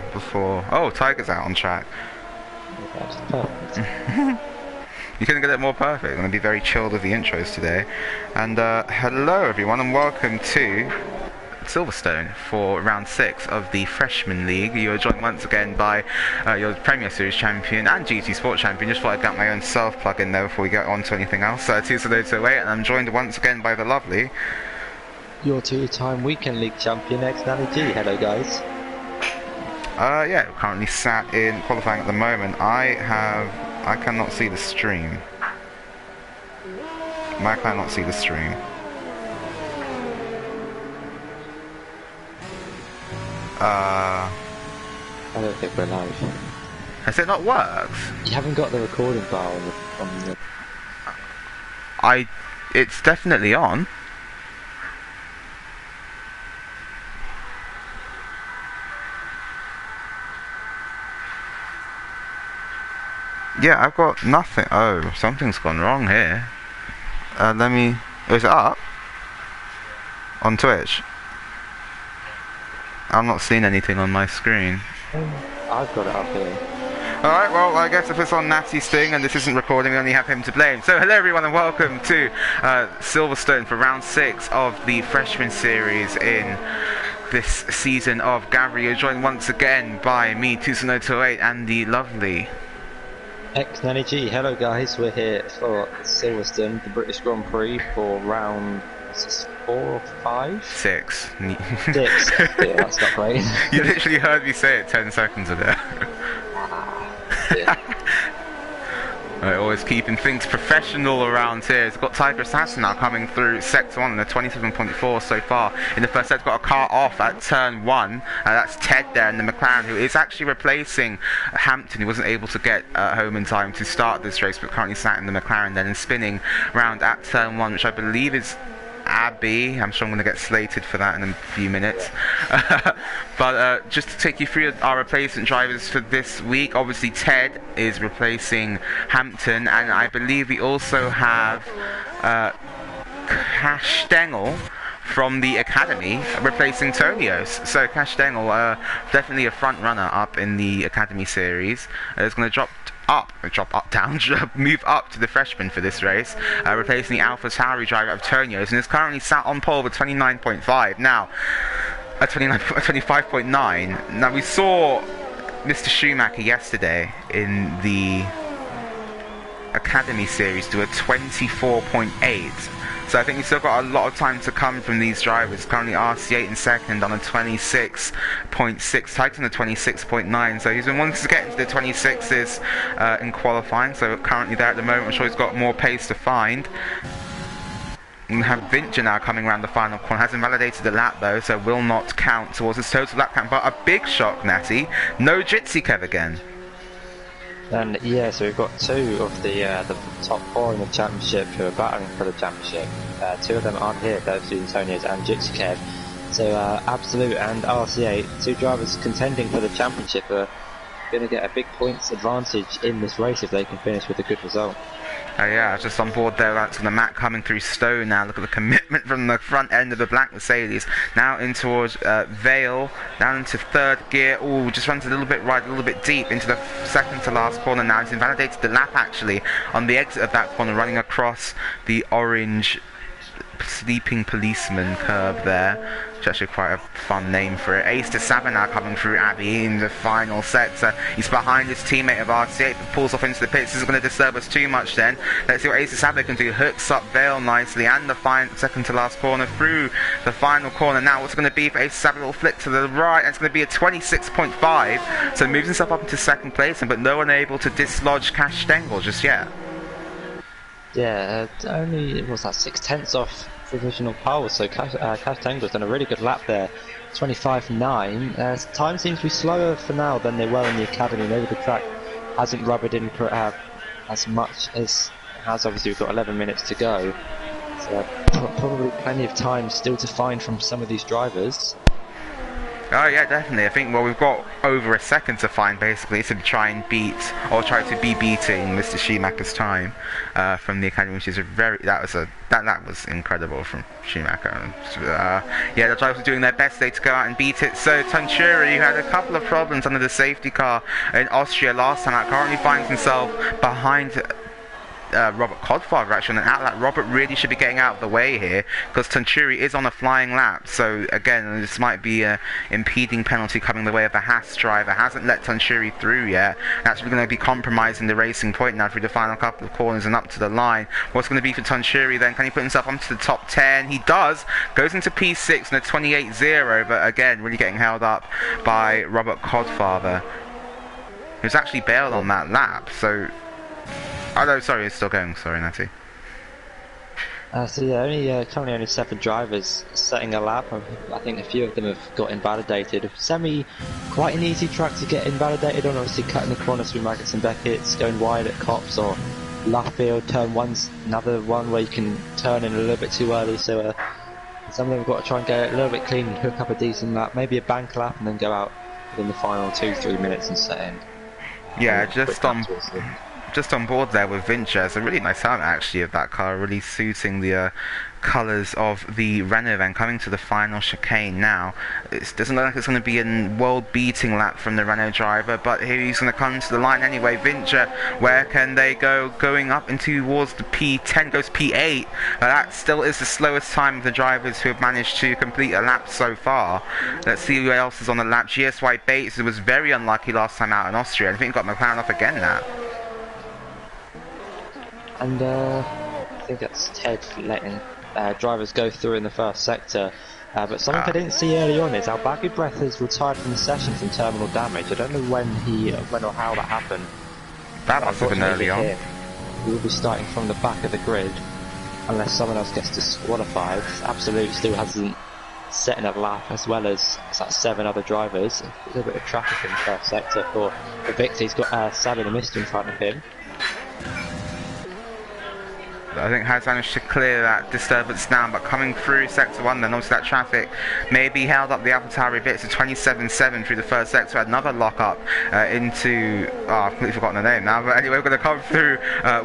now before... Oh, Tiger's out on track. That's perfect. You couldn't get it more perfect. I'm going to be very chilled with the intros today. And hello everyone and welcome to Silverstone for round 6 of the Freshman League. You are joined once again by your Premier Series champion and GT Sport champion. Just thought I'd get my own self plug in there before we get on to anything else. Tuesday, and I'm joined once again by the lovely... Your two-time Weekend League champion, X-Nanny G. Hello, guys. Yeah, we're currently sat in qualifying at the moment. I cannot see the stream. I cannot see the stream. I don't think we're live. Has it not worked? You haven't got the recording bar on the... It's definitely on. Yeah, I've got nothing. Oh, something's gone wrong here. Let me... Oh, is it up? On Twitch? I'm not seeing anything on my screen. I've got it up here. Alright, well, I guess if it's on Natty's thing and this isn't recording, we only have him to blame. So, hello everyone and welcome to Silverstone for round 6 of the Freshman Series in this season of Gavra. You're joined once again by me, 2028, and the lovely... X-Nanny G. Hello, guys. We're here for Silverstone, the British Grand Prix, for round... Is this 4 or 5? 6. 6. Yeah, that's not great. You literally heard me say it 10 seconds ago. Yeah. Right, always keeping things professional around here. It's got Tiger Assassin now coming through Sector 1 in the 27.4 so far. In the first set, got a car off at turn 1. That's Ted there in the McLaren, who is actually replacing Hampton, who wasn't able to get home in time to start this race, but currently sat in the McLaren then and spinning round at turn 1, which I believe is Abby. I'm sure I'm going to get slated for that in a few minutes. But just to take you through our replacement drivers for this week, obviously Ted is replacing Hampton, and I believe we also have Cash Stengel from the Academy replacing Tonios. So Cash Stengel, definitely a front runner up in the Academy series, is going to move up to the freshman for this race, replacing the Alpha Tauri driver of Tonios, and is currently sat on pole with 29.5. Now, 25.9. Now, we saw Mr. Schumacher yesterday in the Academy series do a 24.8. So I think we've still got a lot of time to come from these drivers. Currently RC8 in second on a 26.6, Tiger's on a 26.9. So he's been wanting to get into the 26s in qualifying. So currently there at the moment. I'm sure he's got more pace to find. We have Vincher now coming around the final corner. Hasn't validated the lap though, so will not count towards his total lap count. But a big shock, Natty. No Jitsi Kev again. And yeah, so we've got 2 of the top 4 in the championship who are battling for the championship. 2 of them aren't here, those being Tonios and Jitsi Kev. So Absolute and RC8, 2 drivers contending for the championship, are going to get a big points advantage in this race if they can finish with a good result. Yeah, just on board there, that's on the Mac coming through Stone now. Look at the commitment from the front end of the black Mercedes. Now in towards Vale, down into 3rd gear. Oh, just runs a little bit right, a little bit deep into the second to last corner now. He's invalidated the lap actually on the exit of that corner, running across the orange sleeping policeman curb there. It's actually quite a fun name for it. Ace to Saba now coming through Abbey in the final sector. He's behind his teammate of RC8, but pulls off into the pits. This is going to disturb us too much then. Let's see what Ace to Saba can do. Hooks up Vale nicely, and the second to last corner through the final corner. Now what's going to be for Ace to Saba? A little flick to the right, and it's going to be a 26.5. So moves himself up into 2nd place, but no one able to dislodge Cash Stengel just yet. Yeah, only, was that 6/10 off provisional pole, so Cash Tangle's done a really good lap there, 25.9. Time seems to be slower for now than they were in the Academy. Maybe the track hasn't rubbered in as much as it has. Obviously we've got 11 minutes to go, so probably plenty of time still to find from some of these drivers. Oh yeah, definitely. I think we've got over a second to find basically to try and beat or try to be beating Mr. Schumacher's time from the academy, which is that was incredible from Schumacher. Yeah, the drivers were doing their best to go out and beat it. So Tunturi, who had a couple of problems under the safety car in Austria last time out, currently finds himself behind Robert Codfather actually on an outlap. Robert really should be getting out of the way here because Tunturi is on a flying lap. So again, this might be an impeding penalty coming the way of the Haas driver. Hasn't let Tunturi through yet. That's going to be compromising the racing point now through the final couple of corners and up to the line. What's going to be for Tunturi then? Can he put himself onto the top 10? He does. Goes into P6 and a 28.0, but again, really getting held up by Robert Codfather, who's actually bailed on that lap. So oh no, sorry, it's still going. Sorry, Natty. So yeah, currently only 7 drivers setting a lap. I think a few of them have got invalidated. Quite an easy track to get invalidated on. Obviously, cutting the corners through Maggots and Beckett's, going wide at Cops or Luffield. Turn one's another one where you can turn in a little bit too early. So some of them have got to try and get a little bit clean and hook up a decent lap, maybe a bank lap, and then go out within the final 2-3 minutes and set in. Yeah, just on board there with Vincher. It's a really nice helmet actually of that car, really suiting the colours of the Renault then. Coming to the final chicane now, it doesn't look like it's going to be a world-beating lap from the Renault driver, but here he's going to come to the line anyway. Vincher, where can they go? Going up into towards the P10, goes P8. That still is the slowest time of the drivers who have managed to complete a lap so far. Let's see who else is on the lap. GSY Bates, who was very unlucky last time out in Austria. I think he got McLaren off again now. And I think that's Ted letting drivers go through in the first sector. But something I didn't see early on is Al-Baghi Breath has retired from the session from terminal damage. I don't know when or how that happened. That must have been early on. He will be starting from the back of the grid unless someone else gets disqualified. Absolute still hasn't set in a lap as well as 7 other drivers. A little bit of traffic in the first sector for Victor. He's got Sally the Mist in front of him. I think has managed to clear that disturbance now, but coming through sector 1 then obviously that traffic maybe held up the AlphaTauri bits to 27.7 through the first sector. Another lock up into I've completely forgotten the name now, but anyway we're going to come through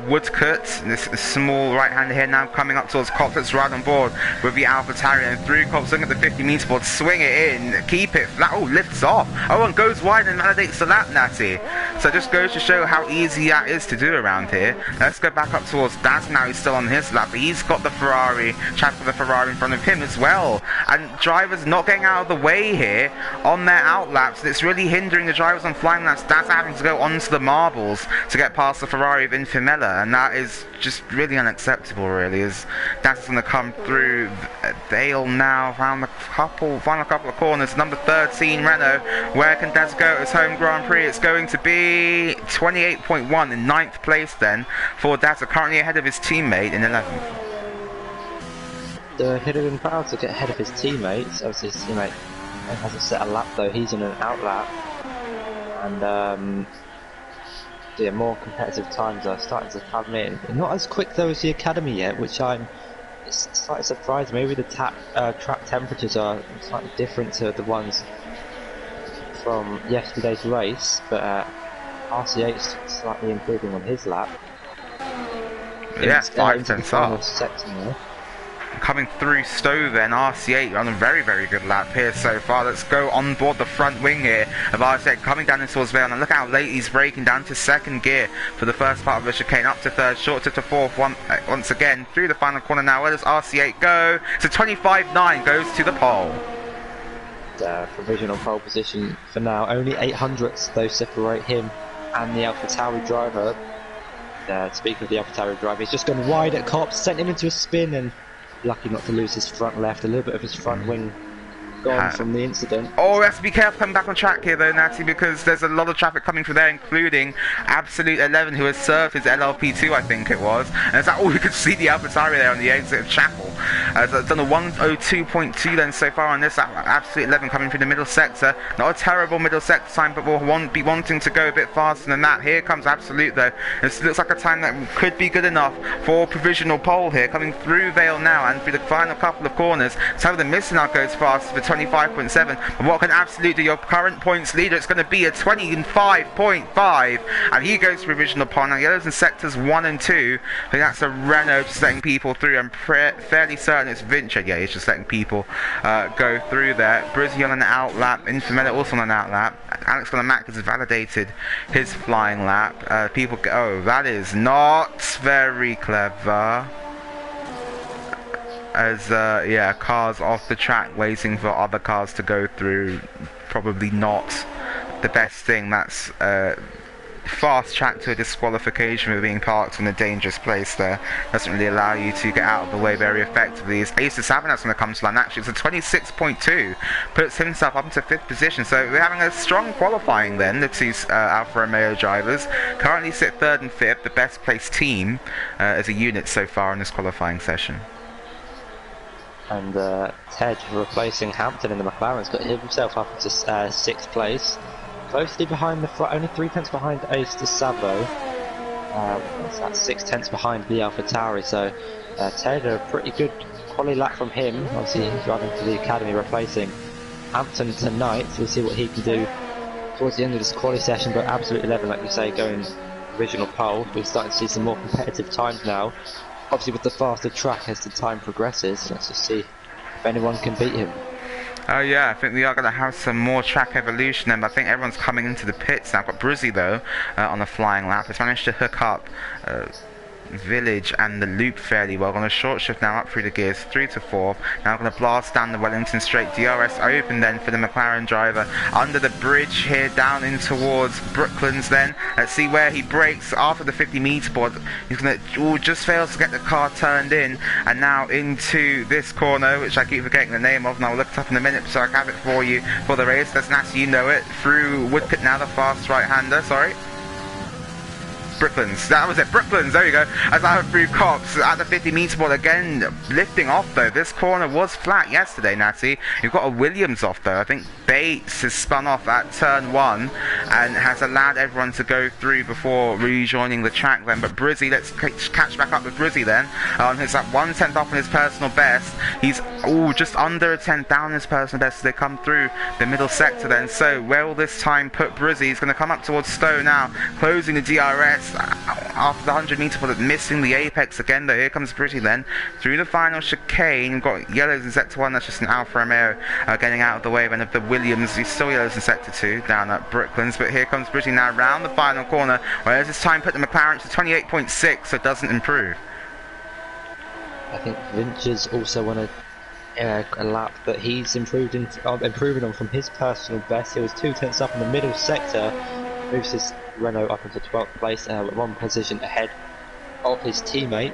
Woodcote, this small right hander here now coming up towards Cops. That's right on board with the AlphaTauri and through Cops, looking at the 50-meter board, swing it in, keep it flat, lifts off, and goes wide and validates the lap, Natty. So just goes to show how easy that is to do around here. Let's go back up towards Daz now. He's still on his lap, but he's got the Ferrari, chap for the Ferrari in front of him as well, and drivers not getting out of the way here on their outlaps, and it's really hindering the drivers on flying laps. That's having to go onto the marbles to get past the Ferrari of Infimella, and that is just really unacceptable really, as that's going to come through Vale now around the final couple of corners. Number 13 Renault, where can Daz go at his home Grand Prix? It's going to be 28.1 in 9th place then for Daz, currently ahead of his teammate in 11th. He'd have been proud to get ahead of his teammates. Obviously his teammate hasn't set a lap though, he's in an outlap, and more competitive times are starting to come in. Not as quick though as the academy yet, which it's slightly surprised. Maybe the track temperatures are slightly different to the ones from yesterday's race, but RC8's slightly improving on his lap. Yeah, 5 tenths off. Coming through Stowe then, RC8 on a very, very good lap here so far. Let's go on board the front wing here of RC8 coming down towards Vale, and look how late he's braking down to second gear for the first part of the chicane, up to third, short to fourth once again through the final corner now. Where does RC8 go? So 25.9 goes to the pole. Provisional pole position for now. Only 8 hundredths though separate him and the AlphaTauri driver. Speaking of the AlphaTauri driver, he's just gone wide at Cops, sent him into a spin, and lucky not to lose his front left. A little bit of his front wing gone from the incident. Oh, we have to be careful coming back on track here though, Natty, because there's a lot of traffic coming through there, including Absolute 11, who has served his LLP2, I think it was. And it's like, you could see the AlphaTauri there on the exit of Chapel. So it's done a 1:02.2 then so far on this Absolute 11 coming through the middle sector. Not a terrible middle sector time, but we'll be wanting to go a bit faster than that. Here comes Absolute though. This looks like a time that could be good enough for provisional pole here, coming through Vale now and through the final couple of corners. So the missing out goes fast for 25.7. But what can Absolute do, your current points leader? It's going to be a 25.5, and he goes to provisional pole. Now yellows in sectors 1 and 2. I think that's a Renault just letting people through. I'm fairly certain it's Vincher. Yeah, he's just letting people go through there. Brizzy on an out lap, Infamela also on an out lap. Alex on the Mac has validated his flying lap. People go, oh, that is not very clever. As yeah, cars off the track waiting for other cars to go through. Probably not the best thing. That's fast track to a disqualification for being parked in a dangerous place there. Doesn't really allow you to get out of the way very effectively. It's Ace of Savin that's going to come to line. Actually, it's a 26.2. Puts himself up into 5th position. So we're having a strong qualifying then. The two Alfa Romeo drivers currently sit 3rd and 5th, the best placed team as a unit so far in this qualifying session. And Ted replacing Hampton in the McLaren's got himself up into 6th place. Closely behind the front, only 3 tenths behind Ace de Savo. That's 6 tenths behind the AlphaTauri. So Ted, a pretty good quality lap from him. Obviously driving for the academy, replacing Hampton tonight. So we'll see what he can do towards the end of this quality session. But Absolute 11, like you say, going original pole. We're starting to see some more competitive times now. Obviously with the faster track as the time progresses. Let's just see if anyone can beat him. Oh yeah, I think we are going to have some more track evolution, and I think everyone's coming into the pits now. I've got Brizzy though on a flying lap. Has managed to hook up Village and the loop fairly well. On a short shift now up through the gears, 3 to 4. Now going to blast down the Wellington straight. DRS open then for the McLaren driver under the bridge here down in towards Brooklands then. Let's see where he brakes after the 50-meter board. He's going to just fails to get the car turned in, and now into this corner, which I keep forgetting the name of, and I'll look it up in a minute so I can have it for you for the race. That's Natty, you know it. Through Woodpit now, the fast right-hander, sorry. Brooklands, that was it, Brooklands, there you go, as I went through Cox at the 50-meter board again, lifting off though. This corner was flat yesterday, Natty. You've got a Williams off though. I think Bates has spun off at turn 1 and has allowed everyone to go through before rejoining the track then. But Brizzy, let's catch back up with Brizzy then. He's at 1 tenth off on his personal best. He's just under a tenth down his personal best as they come through the middle sector then. So where will this time put Brizzy? He's going to come up towards Stowe now, closing the DRS after the 100-meter board, missing the apex again though. Here comes Brizzy then through the final chicane. We've got yellows in sector 1. That's just an Alfa Romeo getting out of the way then of the Williams. He's still yellows in sector 2 down at Brooklands, but here comes Brizzy now round the final corner, whereas this time put the McLaren to 28.6, so it doesn't improve. I think Vinch's also on a lap that he's improving on from his personal best. He was 2 tenths up in the middle sector, moves his Renault up into 12th place, 1 position ahead of his teammate.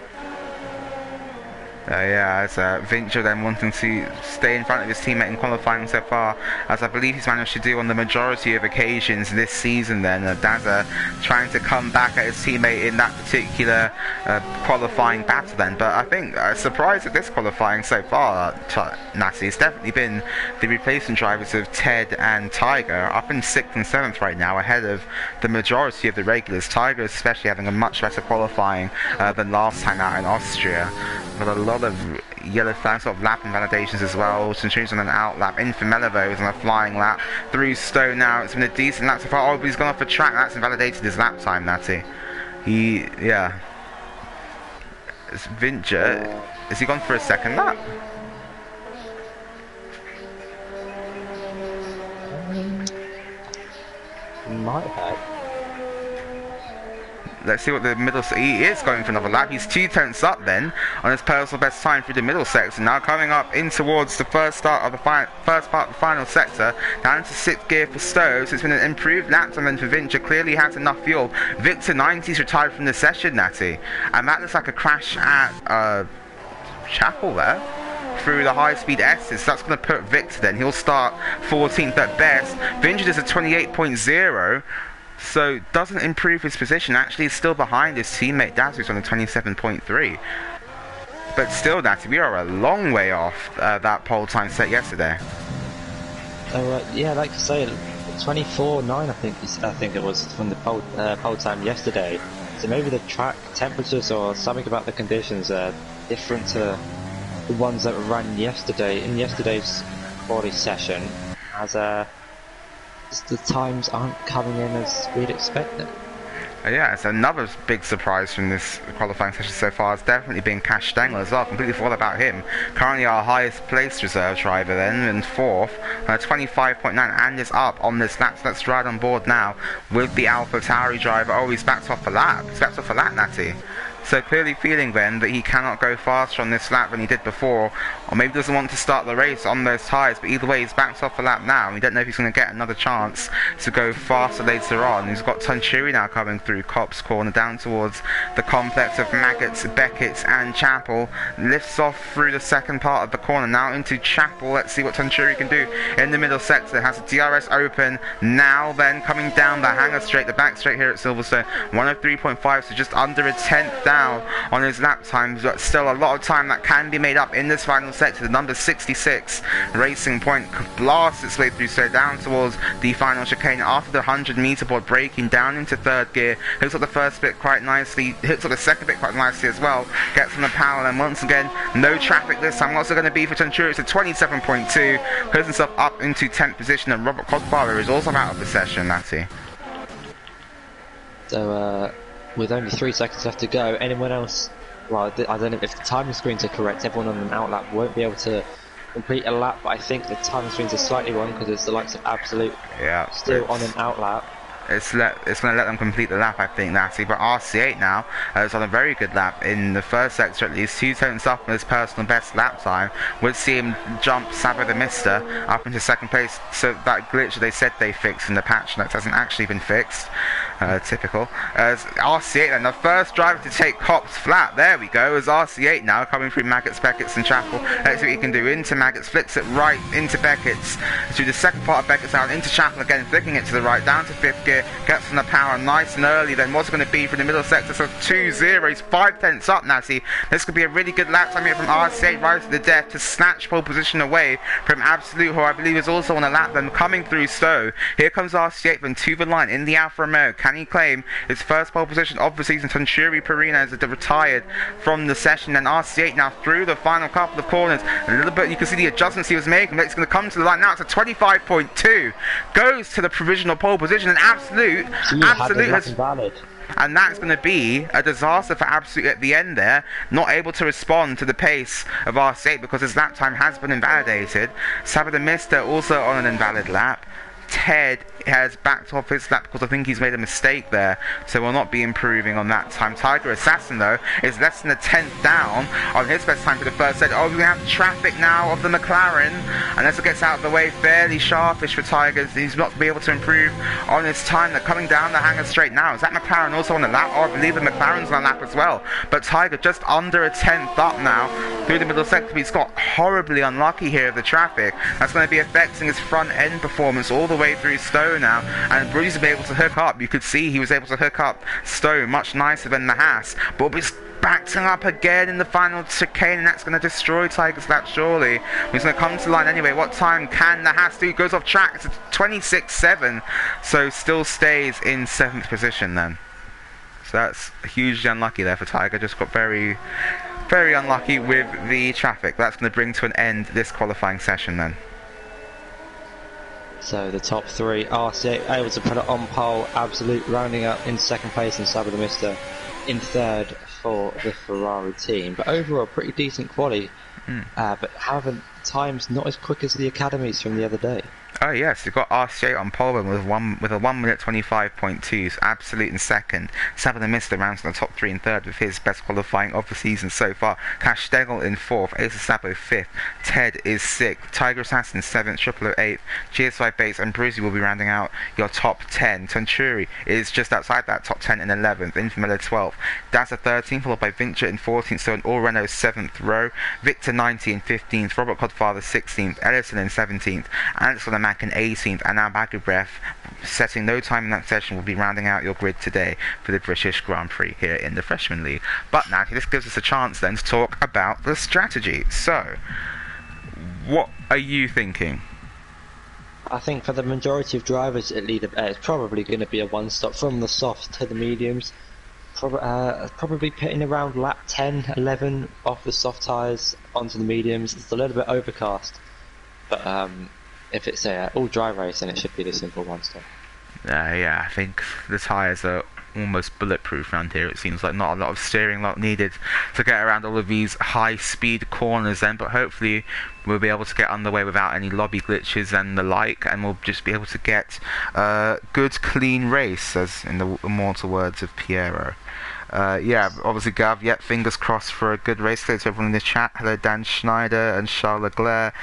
Yeah, as Vincher then wanting to stay in front of his teammate in qualifying so far, as I believe he's managed to do on the majority of occasions this season then. Daza trying to come back at his teammate in that particular qualifying battle then. But I think a surprise at this qualifying so far, Natty, it's definitely been the replacement drivers of Ted and Tiger, up in 6th and 7th right now, ahead of the majority of the regulars. Tiger especially having a much better qualifying than last time out in Austria. But a lot of yellow flags, sort of lap invalidations as well. Centurion's on an out lap. Infamelevo is on a flying lap. Through Stowe now. It's been a decent lap so far. Oh, but he's gone off the track. That's invalidated his lap time, Natty. Yeah. It's Vincher. Has he gone for a second lap? Might have. Let's see what the middle... He is going for another lap. He's 2 tenths up then on his personal best time through the middle sector. Now coming up in towards the first part of the final sector, down to 6th gear for Stowe. So it's been an improved lap time then for Vincher. Clearly has enough fuel. Victor 90's retired from the session, Natty. And that looks like a crash at Chapel there, through the high-speed S's. So that's going to put Victor then. He'll start 14th at best. Vincher is a 28.0. So doesn't improve his position. Actually is still behind his teammate Daz, who's on a 27.3. But still, Natty, we are a long way off that pole time set yesterday. Yeah, like you say, 24.9 I think it was from the pole time yesterday. So maybe the track temperatures or something about the conditions are different to the ones that were run yesterday. In yesterday's quality session, as the times aren't coming in as we'd expected. Yeah, it's another big surprise from this qualifying session so far. It's definitely been Cash Stengel as well. Completely forgot about him. Currently our highest placed reserve driver then, in fourth, 25.9, and is up on this lap. So let's ride on board now with the AlphaTauri driver. Oh, he's backed off a lap. He's backed off a lap, Natty. So clearly feeling then that he cannot go faster on this lap than he did before, or maybe doesn't want to start the race on those tyres, but either way he's backed off a lap now, and we don't know if he's going to get another chance to go faster later on. He's got Tunturi now coming through Copse Corner down towards the complex of Maggots, Beckett's and Chapel. Lifts off through the second part of the corner, now into Chapel. Let's see what Tunturi can do in the middle sector. Has a DRS open, now then coming down the hanger straight, the back straight here at Silverstone. 103.5, so just under a tenth down on his lap times, but still a lot of time that can be made up in this final sector. The number 66 Racing Point blasts its way through, so down towards the final chicane after the 100-meter board, breaking down into third gear. Hooks up the first bit quite nicely, hooks up the second bit quite nicely as well, gets on the power, and once again no traffic this time. What's it going to be for Tunturi? It's a 27.2, puts himself up into 10th position, and Robert Codfather is also out of the session, Natty. So with only 3 seconds left to go, anyone else, well, I don't know if the timing screens are correct, everyone on an outlap won't be able to complete a lap, but I think the timing screens are slightly wrong because it's the likes of Absolute still on an outlap. It's going to let them complete the lap, I think, Natty. But RC8 now is on a very good lap in the first sector at least. 2 tenths up on his personal best lap time. Would see him jump Sabo the Mister up into second place. So that glitch they said they fixed in the patch notes hasn't actually been fixed. Typical. As RC8 then, the first driver to take Copse flat. There we go. As RC8 now coming through Maggots, Beckett's and Chapel. Let's see what he can do. Into Maggots, flicks it right into Beckett's. Through the second part of Beckett's down into Chapel again, flicking it to the right, down to 5th gear. Gets on the power nice and early then. What's it going to be for the middle sector? So 2-0. He's 5 tenths up, Natty. This could be a really good lap time here from RC8 right to the death to snatch pole position away from Absolute, who I believe is also on a lap then coming through Stowe. Here comes RC8 then to the line in the Alfa Romeo. Can he claim his first pole position of the season? Tunturi Perina is retired from the session, and RC8 now through the final couple of corners. A little bit, you can see the adjustments he was making, but it's going to come to the line now. It's a 25.2. Goes to the provisional pole position, and Absolute has invalid. And that's going to be a disaster for Absolute at the end there, not able to respond to the pace of RC8 because his lap time has been invalidated. Sabo the Mister also on an invalid lap. Ted has backed off his lap because I think he's made a mistake there, so will not be improving on that time. Tiger Assassin though is less than a tenth down on his best time for the first set. Oh, we have traffic now of the McLaren, unless it gets out of the way. Fairly sharpish for Tiger. He's not to be able to improve on his time. They're coming down the hanger straight now. Is that McLaren also on the lap? Oh, I believe the McLaren's on the lap as well, but Tiger just under a tenth up now through the middle sector. He's got horribly unlucky here with the traffic. That's going to be affecting his front end performance all the way through Stowe now, and Bruce will be able to hook up. You could see he was able to hook up Stowe much nicer than the Haas, but he's backed up again in the final chicane, and that's going to destroy Tiger's lap surely. He's going to come to the line anyway. What time can the Haas do? Goes off track. It's a 26.7, so still stays in 7th position then. So that's hugely unlucky there for Tiger. Just got very unlucky with the traffic. That's going to bring to an end this qualifying session then. So the top 3, RC8 able to put it on pole, Absolute rounding up in 2nd place, and Sabo the Mister in 3rd for the Ferrari team. But overall, pretty decent quali. But however, times not as quick as the academies from the other day. Oh yes, you've got RC8 on pole with a 1 minute 25.2, so Absolute in 2nd. Sabo the Mister rounds in the top 3 and 3rd with his best qualifying of the season so far. Cash Stengel in 4th, Ace of Sabo 5th, Ted is 6th, Tiger Assassin 7th, Triple 8th, GS5 Bates and Brucey will be rounding out your top 10. Tunturi is just outside that top 10 in 11th, Infamilla 12th, Daza 13th, followed by Vincher in 14th, so an All Renault 7th row, Victor 19th, 15th, Robert Codfather 16th, Ellison in 17th, Alex on the Mac in 18th, and now Bagubref, setting no time in that session, will be rounding out your grid today for the British Grand Prix here in the Freshman League. But now this gives us a chance then to talk about the strategy. So, what are you thinking? I think for the majority of drivers at leader, it's probably going to be a one-stop from the softs to the mediums. Probably pitting around lap 10, 11 off the soft tyres onto the mediums. It's a little bit overcast. But if it's a all dry race, then it should be the simple one still. Yeah, I think the tyres are almost bulletproof around here. It seems like not a lot of steering lot needed to get around all of these high-speed corners then, but hopefully we'll be able to get underway without any lobby glitches and the like, and we'll just be able to get a good, clean race, as in the immortal words of Piero. Yeah, obviously Gav, yep, fingers crossed for a good race. Hello to everyone in the chat. Hello Dan Schneider and Charles Leclerc.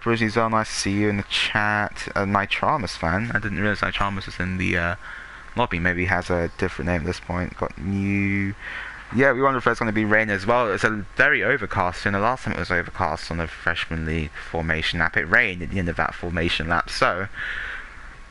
Brucey Zell, nice to see you in the chat. Nitramus fan, I didn't realise Nitramus was in the lobby. Maybe he has a different name at this point. Got new... Yeah, we wonder if there's going to be rain as well. It's a very overcast, and the last time it was overcast on the Freshman League formation lap, it rained at the end of that formation lap, so...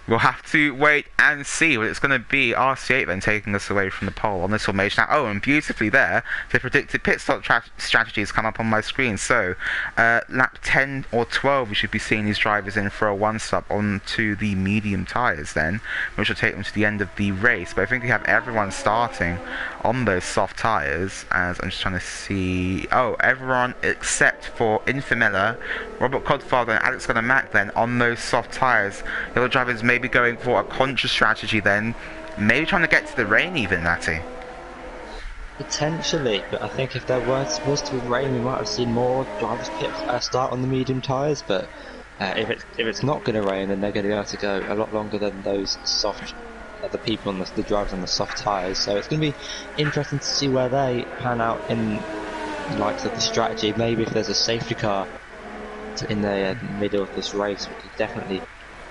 we'll have to wait and see what it's going to be. RC8 then taking us away from the pole on this formation. Oh, and beautifully there, the predicted pit stop strategies come up on my screen. So, lap 10 or 12, we should be seeing these drivers in for a one-stop onto the medium tyres then, which will take them to the end of the race. But I think we have everyone starting on those soft tyres, as I'm just trying to see... oh, everyone except for Infamilla, Robert Codfather and Alex Gunnar-Mack then on those soft tyres. The other drivers maybe going for a conscious strategy then, maybe trying to get to the rain even, Natty. Potentially, but I think if there was to be rain, we might have seen more drivers start on the medium tyres, but if it's not going to rain, then they're going to be able to go a lot longer than those soft, the people on the drivers on the soft tyres, so it's going to be interesting to see where they pan out in like the strategy. Maybe if there's a safety car in the middle of this race, we could definitely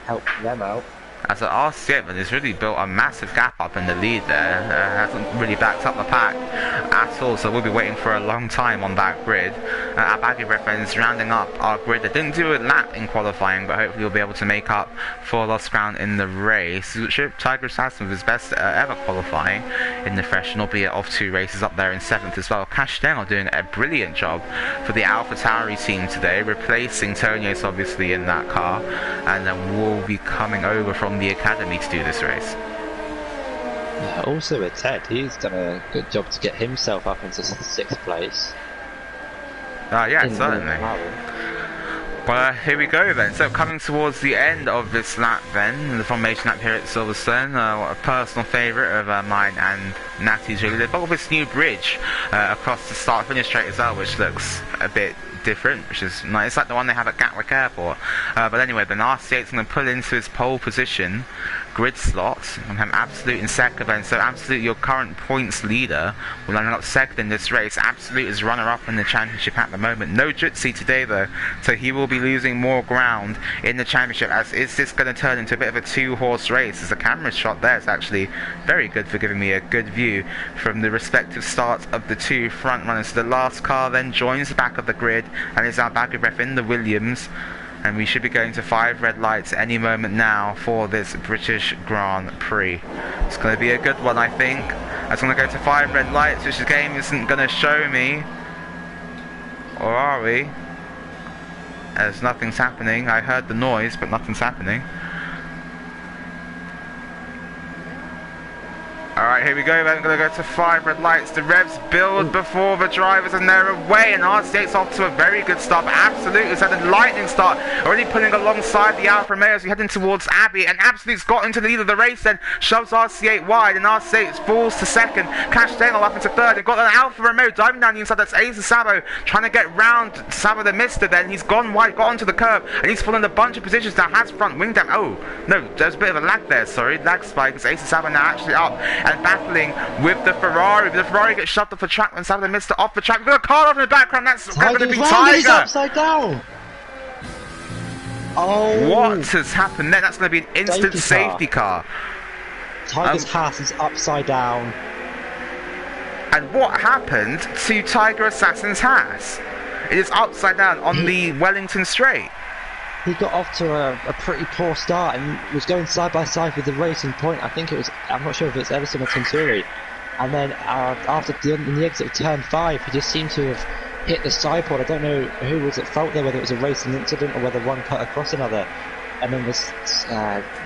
help them out. As an R7 has really built a massive gap up in the lead there, hasn't really backed up the pack at all, so we'll be waiting for a long time on that grid. Our baggy reference rounding up our grid. They didn't do a lap in qualifying, but hopefully we'll be able to make up for lost ground in the race. Tiger Assassin with his best ever qualifying in the Fresh, albeit off 2 races up there in 7th as well. Cash Deng doing a brilliant job for the Alpha Tauri team today, replacing Tonios obviously in that car, and then we'll be coming over from the academy to do this race. Yeah, also with Ted, he's done a good job to get himself up into 6th place. Yeah, certainly. Well, here we go then. So coming towards the end of this lap then, the formation lap here at Silverstone, a personal favourite of mine and Natty's really. They've got this new bridge across the start-finish straight as well, which looks a bit different, which is nice. It's like the one they have at Gatwick Airport. But anyway, the RC8's going to pull into his pole position grid slot and have Absolute in second then. So Absolute, your current points leader, will line up second in this race. Absolute is runner-up in the championship at the moment. No Jutsi today though, so he will be losing more ground in the championship. As is this going to turn into a bit of a 2-horse race? As the camera shot there, it's actually very good for giving me a good view from the respective starts of the 2 front runners. So the last car then joins the back of the grid and is our back ref in the Williams. And we should be going to 5 red lights any moment now for this British Grand Prix. It's going to be a good one, I think. It's going to go to 5 red lights, which the game isn't going to show me. Or are we? As nothing's happening. I heard the noise, but nothing's happening. Alright, here we go. We're going to go to 5 red lights. The revs build before the drivers and they're away. And RC8's off to a very good start. Absolute has had a lightning start. Already pulling alongside the Alfa Romeo as we heading towards Abbey. And Absolute's got into the lead of the race then. Shoves RC8 wide. And RC8 falls to second. Cash Daniel up into third. They've got an Alfa Romeo diving down the inside. That's Asa Sabo trying to get round Sabo the Mister then. He's gone wide, got onto the curb. And he's fallen a bunch of positions now. Has front wing down. Oh, no, there's a bit of a lag there. Sorry, lag spike. It's Asa Sabo now actually up and battling with the Ferrari. The Ferrari gets shoved off the track and Sabo the Mister off the track. We've got a car off in the background. That's going to be Tiger. He's upside down. Oh, what has happened there? That's going to be an instant safety car. Tiger's hat is upside down. And what happened to Tiger Assassin's hat? It is upside down on the Wellington Straight. He got off to a pretty poor start and was going side by side with the Racing Point. I think it was, I'm not sure if it's Everson or Tenturi. And then after in the exit of turn 5, he just seemed to have hit the side pod. I don't know who was at fault there, whether it was a racing incident or whether one cut across another. And then was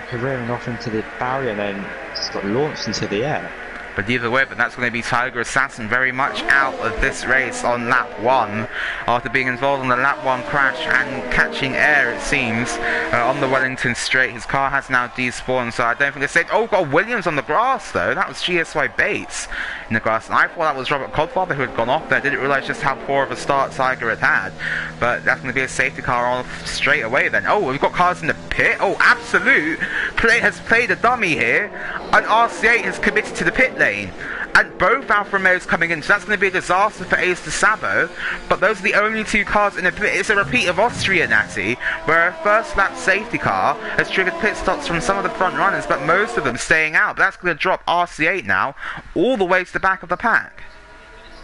careering off into the barrier and then just got launched into the air. But either way, that's going to be Tiger Assassin very much out of this race on lap 1 after being involved in the lap 1 crash and catching air, it seems, on the Wellington straight. His car has now despawned, so I don't think it's safe. Oh, got Williams on the grass though. That was GSY Bates in the grass, and I thought that was Robert Codfather who had gone off there. Didn't realise just how poor of a start Tiger had. But that's going to be a safety car off straight away then. Oh, we've got cars in the pit. Oh, Absolute has played a dummy here, and RC8 has committed to the pit lane. And both Alfa Romeos coming in, so that's going to be a disaster for Ace de Sabo. But those are the only 2 cars in the pit. It's a repeat of Austria, Natty, where a first lap safety car has triggered pit stops from some of the front runners, but most of them staying out. But that's going to drop RC8 now all the way to the back of the pack.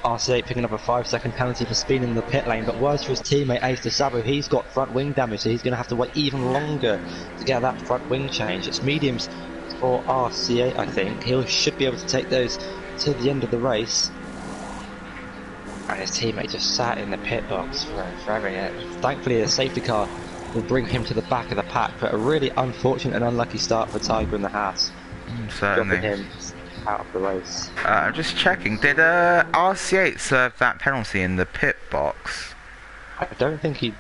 RC8 picking up a 5-second penalty for speeding in the pit lane, but worse for his teammate Ace de Sabo. He's got front wing damage, so he's going to have to wait even longer to get that front wing change. It's mediums for RC8, I think. He should be able to take those to the end of the race. And his teammate just sat in the pit box forever. Yeah. Thankfully, the safety car will bring him to the back of the pack, but a really unfortunate and unlucky start for Tiger and the Haas. Certainly. Dropping him out of the race. I'm just checking. Did RC8 serve that penalty in the pit box? I don't think he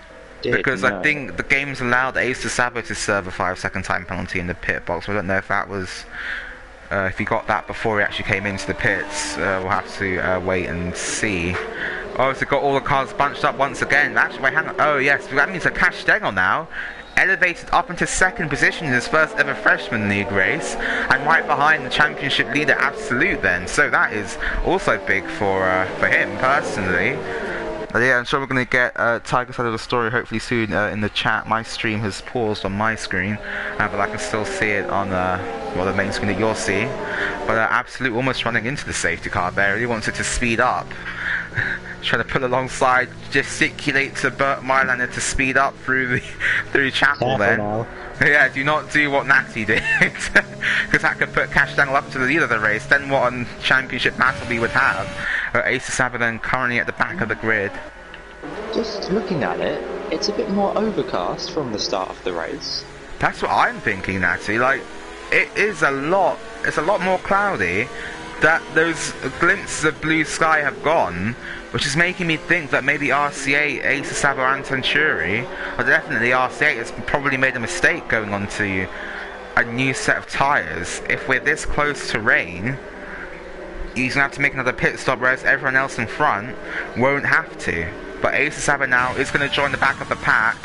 did. Because no. I think the game's allowed Ace de Sabo to serve a 5-second time penalty in the pit box. I don't know if that was... if he got that before he actually came into the pits. We'll have to wait and see. Oh, so got all the cars bunched up once again. Actually, wait, hang on. Oh, yes, that means that Cash Stengel now elevated up into 2nd position in his first ever freshman league race, and right behind the championship leader Absolute then. So that is also big for him personally. But yeah, I'm sure we're going to get Tiger's side of the story hopefully soon in the chat. My stream has paused on my screen, but I can still see it on well, the main screen that you'll see. But Absolute almost running into the safety car there. He wants it to speed up. Trying to pull alongside, gesticulate to Bert Mylander to speed up through Chapel then. Yeah, do not do what Natty did, because that could put Cash Dangle up to the lead of the race. Then what a championship battle we would have. Ace de Sabo then currently at the back of the grid. Just looking at it, it's a bit more overcast from the start of the race. That's what I'm thinking, Natty. Like, it's a lot more cloudy. That those glimpses of blue sky have gone, which is making me think that maybe RCA, Ace de Sabo and Tenturi, or definitely RCA has probably made a mistake going on to a new set of tyres. If we're this close to rain, he's going to have to make another pit stop, whereas everyone else in front won't have to. But Ace de Sabo now is going to join the back of the pack,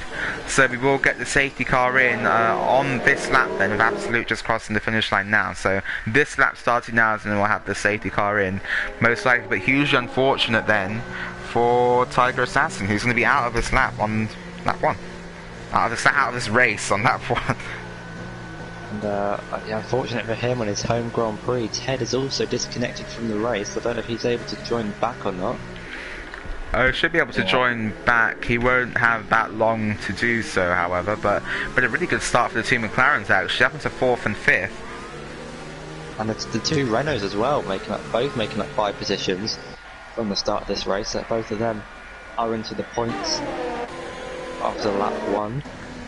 so we will get the safety car in on this lap then, with Absolute just crossing the finish line now. So this lap starting now, and then we'll have the safety car in, most likely, but hugely unfortunate then for Tiger Assassin, who's going to be out of this lap on lap 1. Out of this race on lap 1. And yeah, unfortunate for him on his home Grand Prix, Ted is also disconnected from the race. I don't know if he's able to join back or not. Should be able to join back. He won't have that long to do so, however, but a really good start for the two McLarens actually, up into 4th and 5th. And it's the two Renaults as well, both making up 5 positions from the start of this race. That both of them are into the points after lap 1.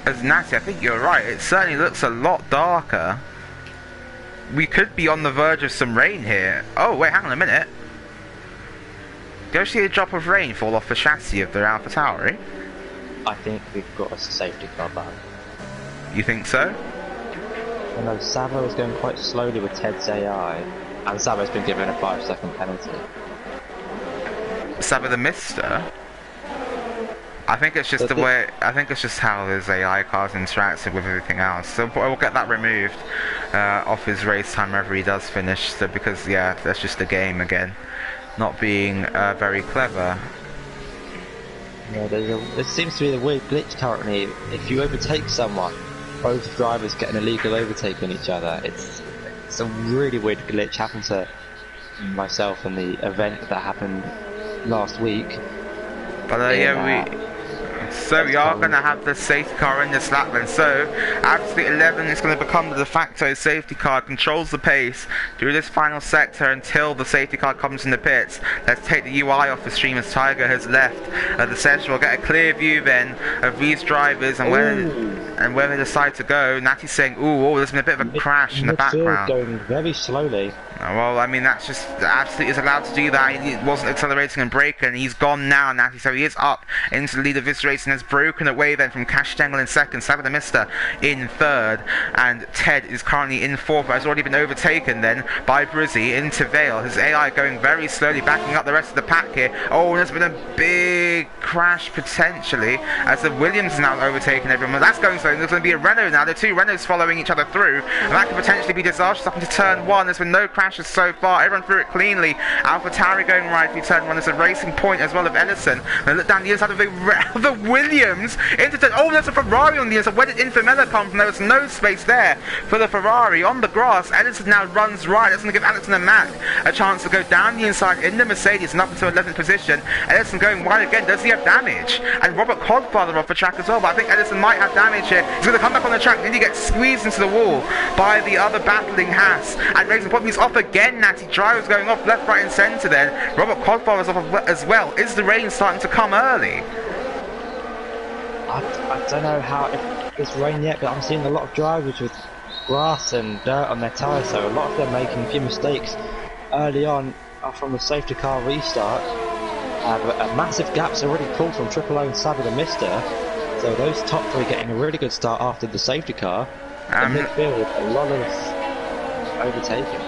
As Natty, I think you're right. It certainly looks a lot darker. We could be on the verge of some rain here. Oh wait, hang on a minute. Do you see a drop of rain fall off the chassis of the Alpha Tauri? I think we've got a safety car back. You think so? I know Sabo was going quite slowly with Ted's AI, and Sabo's been given a 5-second penalty. Sabo the Mister? I think it's just I think it's just how his AI cars interacted with everything else. So we'll get that removed off his race time whenever he does finish. So because yeah, that's just the game again. Not being very clever. Yeah, there seems to be a weird glitch currently. If you overtake someone, both drivers get an illegal overtake on each other. It's a really weird glitch. Happened to myself in the event that happened last week. But yeah, So we are going to have the safety car in this lap then. So Absolute 11 is going to become the de facto safety car, controls the pace through this final sector until the safety car comes in the pits. Let's take the UI off the stream as Tiger has left the session. We'll get a clear view then of these drivers and where they decide to go. Natty's saying, ooh, there's been a bit of a crash in the background. Going very slowly. Well, I mean, that's just Absolute is allowed to do that. He wasn't accelerating and braking. He's gone now, Natty, so he is up into the lead of this race and has broken away then from Cash Stengel in second, Saber the Mister in third, and Ted is currently in fourth, but has already been overtaken then by Brizzy into Vale. His AI going very slowly, backing up the rest of the pack here. Oh, and there's been a big crash potentially as the Williams is now overtaking everyone. That's going slow. There's going to be a Renault now. The two Renaults following each other through, and that could potentially be disastrous up into turn one. There's been no crashes so far. Everyone through it cleanly. AlphaTauri going right through turn one. There's a racing point as well of Ellison. And look down the inside of the Williams into turn. Oh, there's a Ferrari on the inside. Where did Infamella come from? There was no space there for the Ferrari on the grass. Ellison now runs right. That's going to give Ellison and Mac a chance to go down the inside in the Mercedes and up into 11th position. Ellison going wide again. Does he have damage? And Robert Codfather off the track as well, but I think Ellison might have damage here. He's going to come back on the track and he gets squeezed into the wall by the other battling Haas. And Racing Point, he's off again. Natty drivers going off left, right and centre then. Robert Codfather is off as well. Is the rain starting to come early? I don't know how if it's rain yet, but I'm seeing a lot of drivers with grass and dirt on their tyres, so a lot of them making a few mistakes early on from the safety car restart. But a massive gap's already pulled from Triple O and Saber the Mister, so those top three getting a really good start after the safety car. In midfield, a lot of overtaking.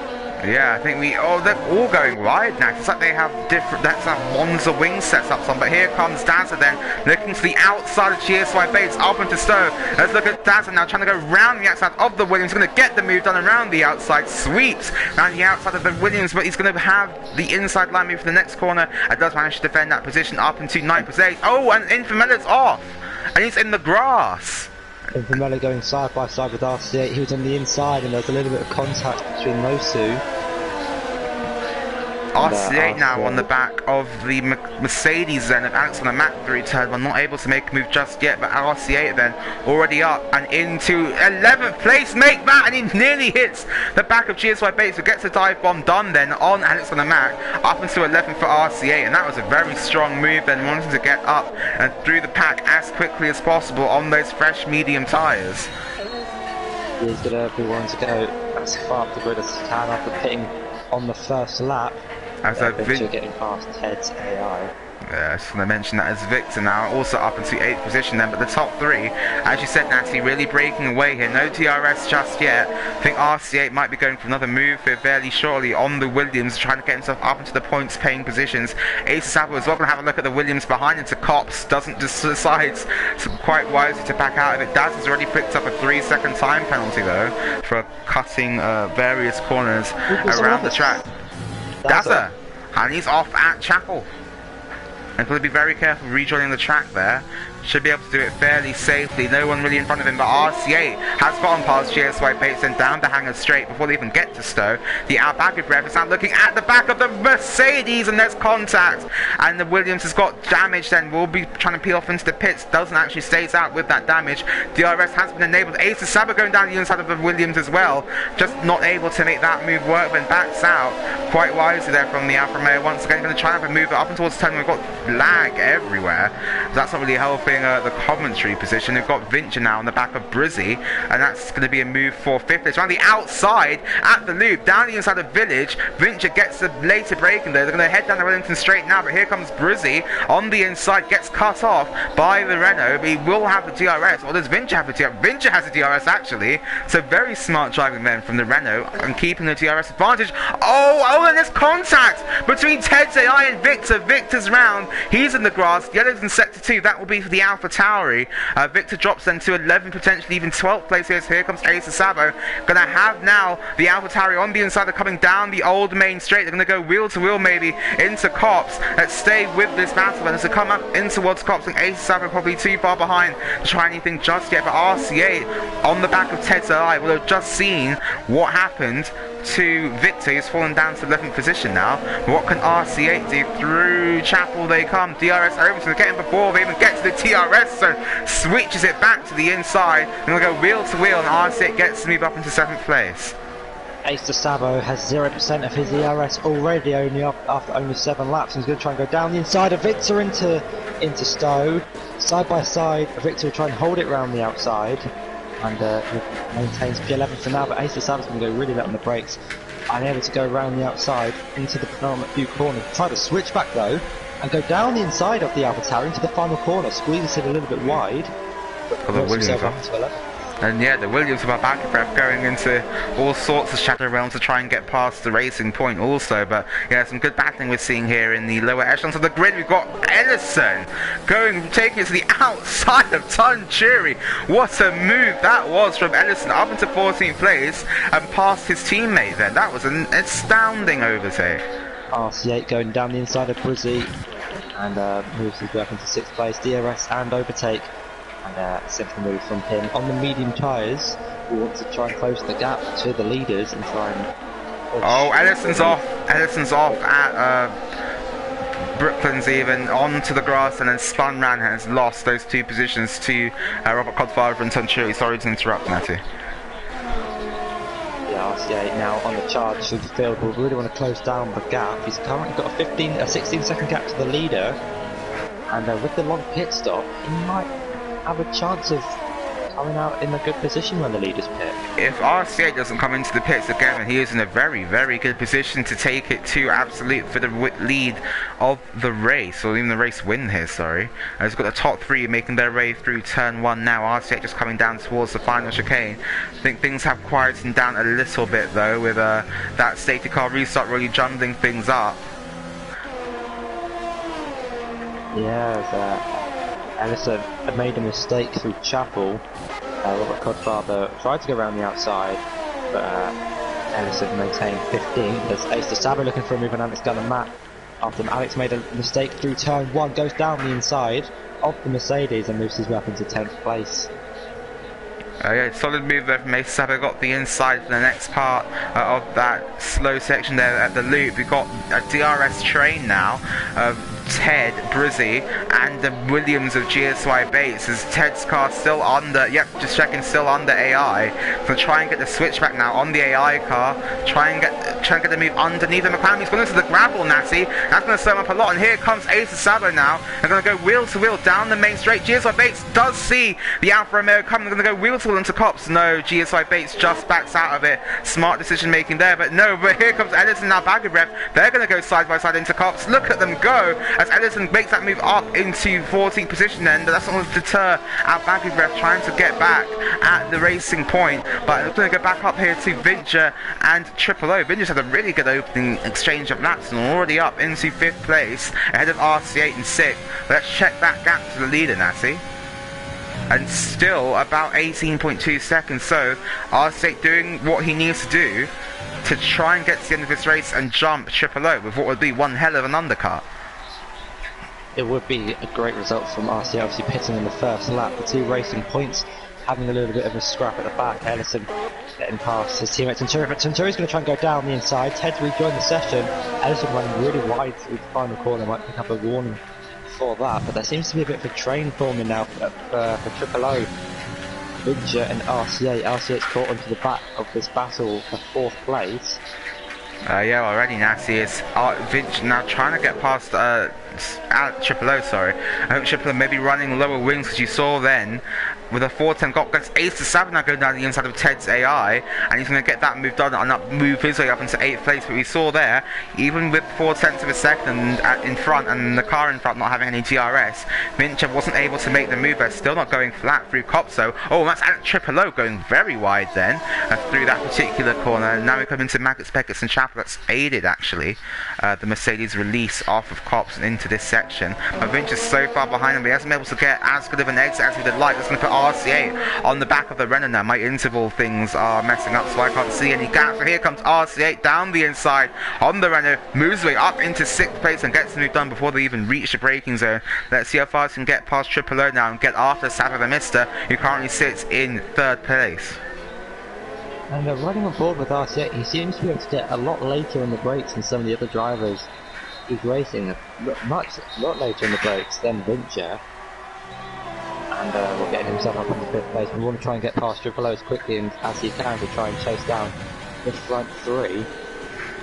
Yeah, I think they're all going wide now. It's like they have different, that's like Monza wing setups on, but here comes Dazza then, looking to the outside of GSY Bates, up into Stowe. Let's look at Dazza now, trying to go round the outside of the Williams, going to get the move done around the outside, sweeps around the outside of the Williams, but he's going to have the inside line move for the next corner, and does manage to defend that position up into 9th position. Oh, and Infamella's off, and he's in the grass. Infamella going side by side with RC8, he was on the inside and there's a little bit of contact between those two. RC8 now on the back of the Mercedes then of Alex on the Mac through turn one, not able to make a move just yet, but RC8 then already up and into 11th place, make that, and he nearly hits the back of GSY Bates, who gets the dive bomb done then on Alex on the Mac, up into 11th for RC8, and that was a very strong move then, wanting to get up and through the pack as quickly as possible on those fresh medium tyres. He's going to be wanting to go as far up the grid as he can after pitting on the first lap. As Victor getting past Ted's AI. Yeah, I just want to mention that as Victor now also up into 8th position then, but the top three, as you said, Natty, really breaking away here. No DRS just yet. I think RC8 might be going for another move here fairly shortly on the Williams, trying to get himself up into the points paying positions. Ace Sabo as well going to have a look at the Williams behind into Cops, doesn't just decides quite wisely to back out of it. Daz has already picked up a 3-second time penalty though for cutting various corners around the track. Dazza, and he's off at Chapel. And got to be very careful rejoining the track there. Should be able to do it fairly safely. No one really in front of him, but RC8 has gotten past GSY Bates and down the hangar straight before they even get to Stowe. The outback rev is now looking at the back of the Mercedes, and there's contact. And the Williams has got damage then. Will be trying to peel off into the pits. Doesn't actually stays out with that damage. DRS has been enabled. Ace of Saba going down the inside of the Williams as well. Just not able to make that move work, then backs out quite wisely there from the Alfa Romeo. Once again, going to try and have a move up and towards the turn. We've got lag everywhere. So that's not really helping the commentary position. We've got Vincher now on the back of Brizzy, and that's going to be a move for 5th. It's around the outside at the loop, down the inside of Village. Vincher gets the later break in there. They're going to head down the Wellington straight now, but here comes Brizzy on the inside, gets cut off by the Renault, but he will have the DRS. Or does Vincher have the DRS? Vincher has the DRS actually, so very smart driving then from the Renault and keeping the DRS advantage. Oh, and there's contact between Ted's AI and Victor. Victor's round, he's in the grass, the other's in sector 2, that will be for the AlphaTauri. Victor drops then to 11th, potentially even 12th place. Here comes Ace of Sabo. Going to have now the AlphaTauri on the inside. They're coming down the old main straight. They're going to go wheel to wheel maybe into Cops. Let's stay with this battle. And as they come up in towards Cops, and Ace of Sabo probably too far behind to try anything just yet. But RC8 on the back of Ted's AI will have just seen what happened to Victor. He's fallen down to 11th position now. What can RC8 do? Through Chapel they come. DRS over to get him before they even get to the TRS zone. Switches it back to the inside. And we'll go wheel to wheel, and RC8 gets to move up into 7th place. Ace de Sabo has 0% of his ERS already, only up after only 7 laps. He's going to try and go down the inside of Victor into Stowe. Side by side, Victor will try and hold it round the outside. And maintains P11 for now, but Ace de Sabo's going to go really late on the brakes. Unable to go around the outside into the penultimate few corners. Try to switch back though, and go down the inside of the AlphaTauri into the final corner. Squeezes it a little bit wide. But the Williams and yeah, the Williams were back breath going into all sorts of shadow realms to try and get past the racing point also. But yeah, some good battling we're seeing here in the lower echelons of the grid. We've got Ellison taking it to the outside of Tunchuri. What a move that was from Ellison up into 14th place and past his teammate then. That was an astounding overtake. RC8 going down the inside of Brizzy and moves his way up into 6th place. DRS and overtake. And simple move from him on the medium tyres. We want to try and close the gap to the leaders and try and... Oh, Ellison's off. Ellison's off at Brooklands even onto the grass, and then Spunran has lost those 2 positions to Robert Codfather and Tunchuri. Sorry to interrupt, Matty. Yeah, RCA now on the charge through the field. We really want to close down the gap. He's currently got a 16-second gap to the leader, and with the long pit stop, he might have a chance of coming out in a good position when the leaders pit. If RCA doesn't come into the pits again, then he is in a very, very good position to take it to absolute for the lead of the race, or even the race win here, sorry. He's got the top 3 making their way through turn 1 now. RCA just coming down towards the final chicane. I think things have quietened down a little bit though, with that safety car restart really jumbling things up. Yeah, Ellison had made a mistake through Chapel. Robert Codfather tried to go around the outside, but Ellison maintained 15th. There's Ace de Sabo looking for a move on Alex Gunn and Matt. After Alex made a mistake through turn 1, goes down the inside of the Mercedes and moves his way up into 10th place. Yeah, solid move there from Ace de Sabo. Got the inside for the next part of that slow section there at the loop. We've got a DRS train now of Ted, Brizzy, and the Williams of GSY Bates. Is Ted's car still under? Yep, just checking, still under AI. So try and get the switchback now on the AI car. Try and get the move underneath the McLaren. He's gone into the gravel, Natty. That's going to slow him up a lot. And here comes Ace de Sabo now. They're going to go wheel to wheel down the main straight. GSY Bates does see the Alfa Romeo coming. They're going to go wheel to wheel into Cops. No, GSY Bates just backs out of it. Smart decision making there, but no. But here comes Edison now, back of ref. They're going to go side by side into Cops. Look at them go as Edison makes that move up into 14th position. Then that's not going to deter our back of ref trying to get back at the racing point. But we're going to go back up here to Vincher and Triple O. Vincher's had a really good opening exchange of laps and already up into 5th place ahead of RC8 and 6th. Let's check that gap to the leader, Natty. And still about 18.2 seconds, so RC8 doing what he needs to do to try and get to the end of this race and jump Triple O with what would be one hell of an undercut. It would be a great result from RC8, obviously pitting in the first lap. The 2 racing points having a little bit of a scrap at the back. Ellison getting past his teammate Tunturi, but Tunturi's going to try and go down the inside. Ted's rejoined the session. Ellison running really wide through the final corner, might pick up a warning for that, but there seems to be a bit of a train forming now for Triple O. Vincher and RC8. RC8's caught onto the back of this battle for 4th place. Yeah, already Natty is Vinch now trying to get past Triple O, sorry. I hope Triple O may be running lower wings, because you saw then with a 410 got gets Ace de Sabo now going down the inside of Ted's AI, and he's going to get that move done and move his way up into 8th place. But we saw there, even with 4/10 of a second in front and the car in front not having any DRS, Vincher wasn't able to make the move. They're still not going flat through Copso. Oh, that's Triple O going very wide then through that particular corner. And now we come into Maggots, Beckett's and Chapel. That's aided actually the Mercedes release off of Cops and into this section. But Vincher's so far behind him, but he hasn't been able to get as good of an exit as we would like. That's going to put RC8 on the back of the Renault now. My interval things are messing up, so I can't see any gaps. So here comes RC8 down the inside on the Renault, moves his way up into 6th place and gets the move done before they even reach the braking zone. Let's see how far he can get past Triple O now and get after Sava the Mister, who currently sits in 3rd place. And running on board with RC8, he seems to be able to get a lot later on the brakes than some of the other drivers he's racing. A lot later on the brakes than Vincher. And we're getting himself up on the fifth place. We want to try and get past Triple O as quickly as he can to try and chase down the front three.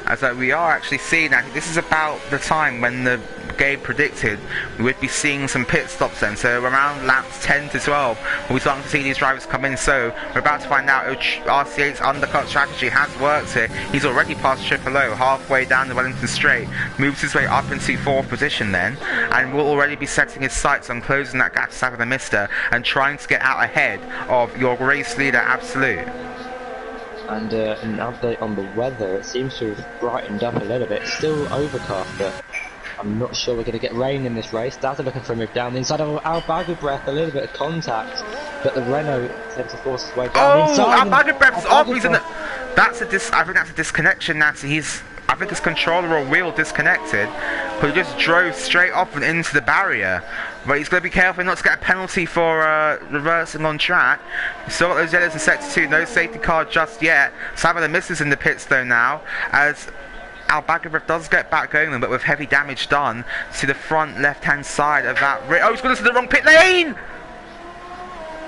As we are actually seeing that this is about the time when the game predicted we would be seeing some pit stops then. So around laps 10 to 12, we'll be starting to see these drivers come in. So we're about to find out if RC8's undercut strategy has worked here. He's already passed Triple O halfway down the Wellington Straight, moves his way up into 4th position then, and will already be setting his sights on closing that gap to Savage the Mister and trying to get out ahead of your race leader Absolute. And an update on the weather, it seems to have brightened up a little bit. Still overcast, but I'm not sure we're going to get rain in this race. Dazza looking for a move down the inside of Al-Baghdad, a little bit of contact, but the Renault tends to force his way down the inside. Al-Baghdad's off. I think that's a disconnection, Natty. I think his controller or wheel disconnected, but he just drove straight off and into the barrier. But he's going to be careful not to get a penalty for reversing on track. Still got those yellows in sector 2, no safety car just yet. Savage the Mister's in the pits though now, as Al-Baghdad does get back going, but with heavy damage done to the front left-hand side of that. Oh, he's gone into the wrong pit lane!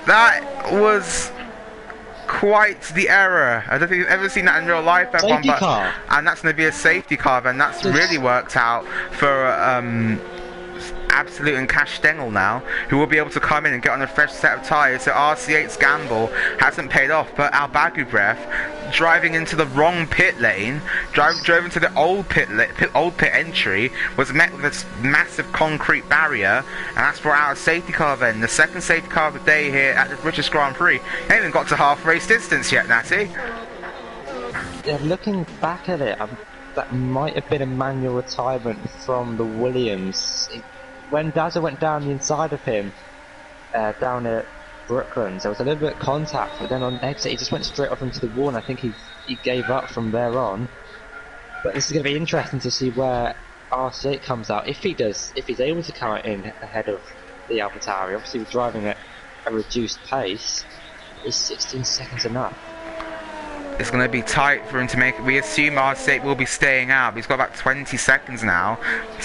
That was quite the error. I don't think you've ever seen that in real life, everyone. Safety car. And that's going to be a safety car, and that's really worked out for Absolute and Cash Stengel now, who will be able to come in and get on a fresh set of tyres. So RC8's gamble hasn't paid off, but Al-Baghdad driving into the wrong pit lane, drove into the old pit entry, was met with this massive concrete barrier, and that's brought out a safety car then. The second safety car of the day here at the British Grand Prix. Ain't even got to half race distance yet, Natty. Yeah, looking back at it, that might have been a manual retirement from the Williams. When Dazza went down the inside of him, down at Brooklands, there was a little bit of contact, but then on exit he just went straight off into the wall, and I think he gave up from there on. But this is going to be interesting to see where RC8 comes out, if he's able to come in ahead of the AlphaTauri. Obviously we're driving at a reduced pace. Is 16 seconds enough? It's going to be tight for him to make it. We assume RC8 will be staying out, but he's got about 20 seconds now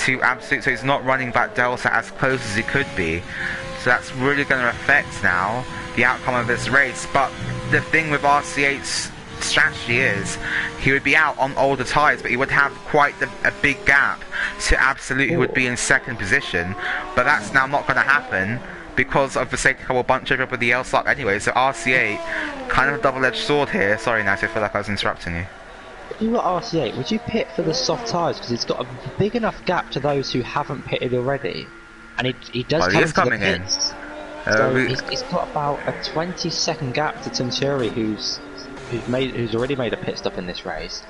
to Absolute, so he's not running back Delta as close as he could be. So that's really going to affect now the outcome of this race. But the thing with RC8's strategy is he would be out on older tyres, but he would have quite a big gap to Absolute, who would be in second position. But that's now not going to happen, because of the safety car will bunch over with the L-Slot anyway. So RC8, kind of a double-edged sword here. Sorry, Nat, I feel like I was interrupting you. If you were RC8, would you pit for the soft tyres? Because it's got a big enough gap to those who haven't pitted already. And he does come into coming the pits. So he's got about a 20-second gap to Tenturi, who's already made a pit stop in this race.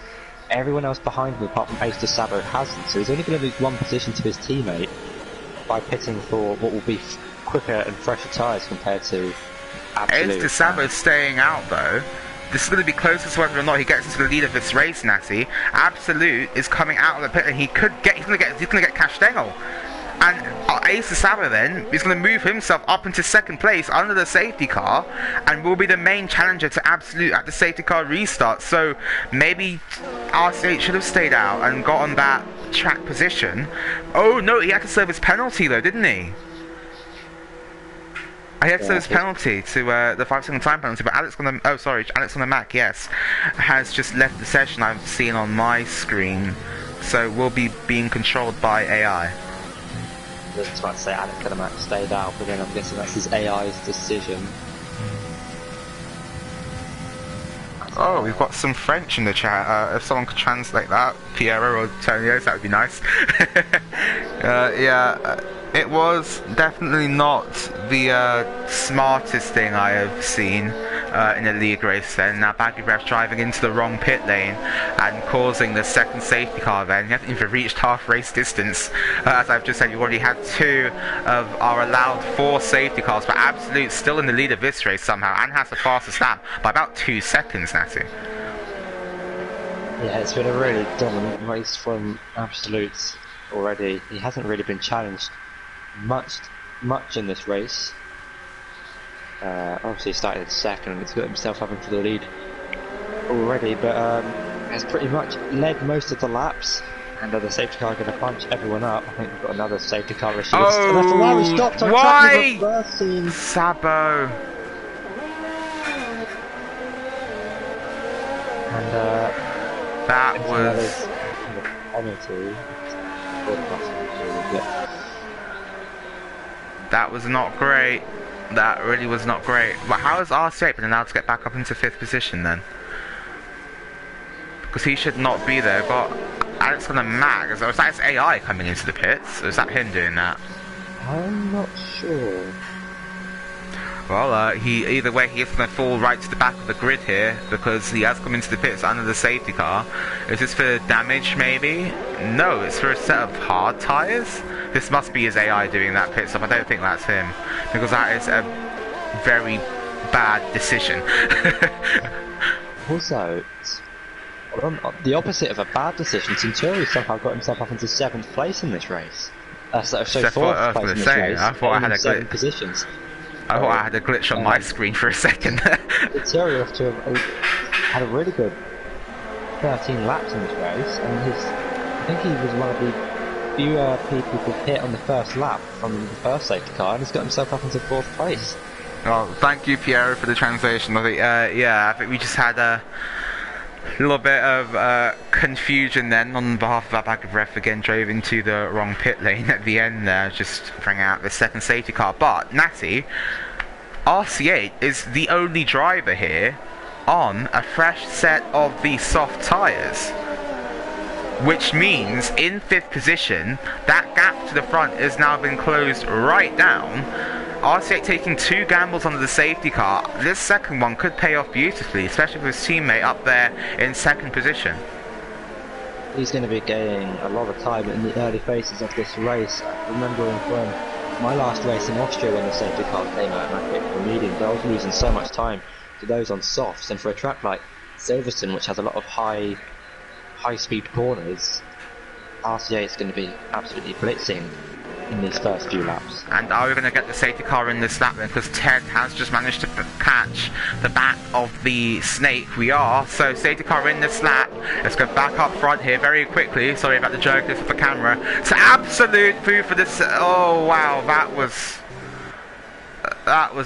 Everyone else behind him, apart from Ace de Sabo, hasn't. So he's only going to lose one position to his teammate by pitting for what will be quicker and fresher tyres compared to Absolute. Ace de Sabo staying out though. This is going to be closest to whether or not he gets into the lead of this race, Natty. Absolute is coming out of the pit, and he's going to get Cash Stengel. And Ace de Sabo then is going to move himself up into second place under the safety car, and will be the main challenger to Absolute at the safety car restart. So maybe RC8 should have stayed out and got on that track position. Oh no, he had to serve his penalty though, didn't he? I had to serve his penalty to the 5-second time penalty, but Alex on the Mac, yes, has just left the session I've seen on my screen, so will be being controlled by AI. I was just about to say Alex on the Mac stayed out, but then I'm guessing that's his AI's decision. Oh, we've got some French in the chat. If someone could translate that, Piero or Tonios, that would be nice. It was definitely not the smartest thing I have seen in a league race then. Now Baghdad driving into the wrong pit lane and causing the second safety car then. He hasn't even reached half race distance. As I've just said, you've already had 2 of our allowed 4 safety cars, but Absolute still in the lead of this race somehow, and has the fastest lap by about 2 seconds, Natty. Yeah, it's been a really dominant race from Absolute already. He hasn't really been challenged much in this race. Obviously he started second and he's got himself up into the lead already, but has pretty much led most of the laps. And the safety car going to punch everyone up. I think we've got another safety car issue. Oh, and the Ferrari stopped on why? track reversing. Sabo. And that was penalty. That was not great. That really was not great. But how has R8 been allowed to get back up into 5th position then? Because he should not be there. Got Alex on the mag. Was that his AI coming into the pits? Or is that him doing that? I'm not sure. Well, either way, he is going to fall right to the back of the grid here because he has come into the pits under the safety car. Is this for damage, maybe? No, it's for a set of hard tyres. This must be his AI doing that pit stop. I don't think that's him because that is a very bad decision. Also, the opposite of a bad decision, Cinturi somehow got himself up into 7th place in this race. So 4th place in this race. I thought I had a glitch. Positions. I thought I had a glitch on my screen for a second. Cinturi off to had a really good 13 laps in this race, and I think he was one of the fewer people to hit on the first lap from the first safety car, and he's got himself up into 4th place. Well, thank you, Piero, for the translation. I think, yeah, I think we just had a little bit of confusion then on behalf of our back of ref. Again, drove into the wrong pit lane at the end there, just bring out the second safety car. But Natty, RC8 is the only driver here on a fresh set of the soft tyres, which means in 5th position that gap to the has has now been closed right down. RC8 taking 2 gambles under the safety car. This second one could pay off beautifully, especially with his teammate up there in 2nd position. He's going to be gaining a lot of time in the early phases of this race. Remembering from my last race in Austria when the safety car came out and I picked the mediums, I was losing so much time to those on softs, and for a track like Silverstone, which has a lot of high speed corners, RC8 is going to be absolutely blitzing in these first few laps. And are we going to get the safety car in this lap then? Because Ted has just managed to catch the back of the snake. We are. So safety car in this lap. Let's go back up front here very quickly. Sorry about the jerkiness of the camera. It's absolute food for this. Oh wow, that was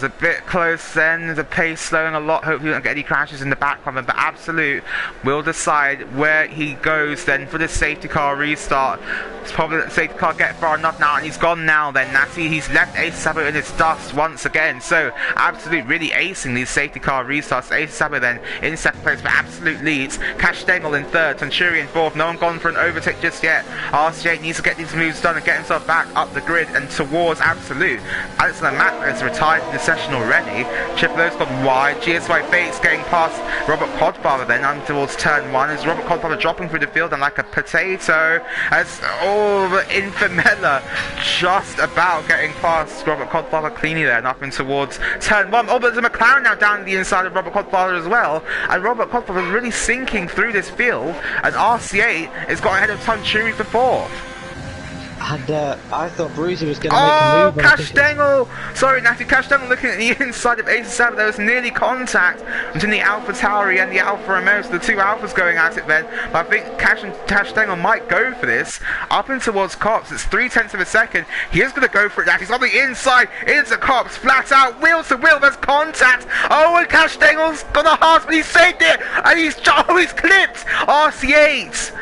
a bit close then. The pace slowing a lot. Hopefully we don't get any crashes in the back from him. But Absolute will decide where he goes then for the safety car restart. It's probably that the safety car get far enough now, and he's gone now then. Natty, he's left Ace Sabo in his dust once again. So Absolute really acing these safety car restarts. Ace Sabo then in 2nd place, but Absolute leads. Cash Stengel in 3rd, Centuri in 4th. No one gone for an overtake just yet. RC8 needs to get these moves done and get himself back up the grid and towards Absolute. Alex on the map has retired in the session already. Chiplo's gone wide. GSY Fates getting past Robert Codfather then on towards turn 1. Is Robert Codfather dropping through the field and like a potato as Infamella just about getting past Robert Codfather cleanly there and up in towards turn 1. Oh, but there's a McLaren now down the inside of Robert Codfather as well, and Robert Codfather is really sinking through this field, and RC8 has got ahead of Tanturi for 4th. And I thought Bruiser was going to make a move. Cash Stengel! Sorry, Natty, Cash Stengel looking at the inside of Ace 7. There was nearly contact between the Alpha Tauri and the Alfa Romeo, so the 2 Alphas going at it then. But I think Cash Stengel might go for this. Up and towards Cops, it's 3/10 of a second. He is going to go for it now. He's on the inside, into Cops, flat out, wheel to wheel, there's contact. Oh, and Cash Stengel's got a heart, but he saved it! And he's clipped! RC8!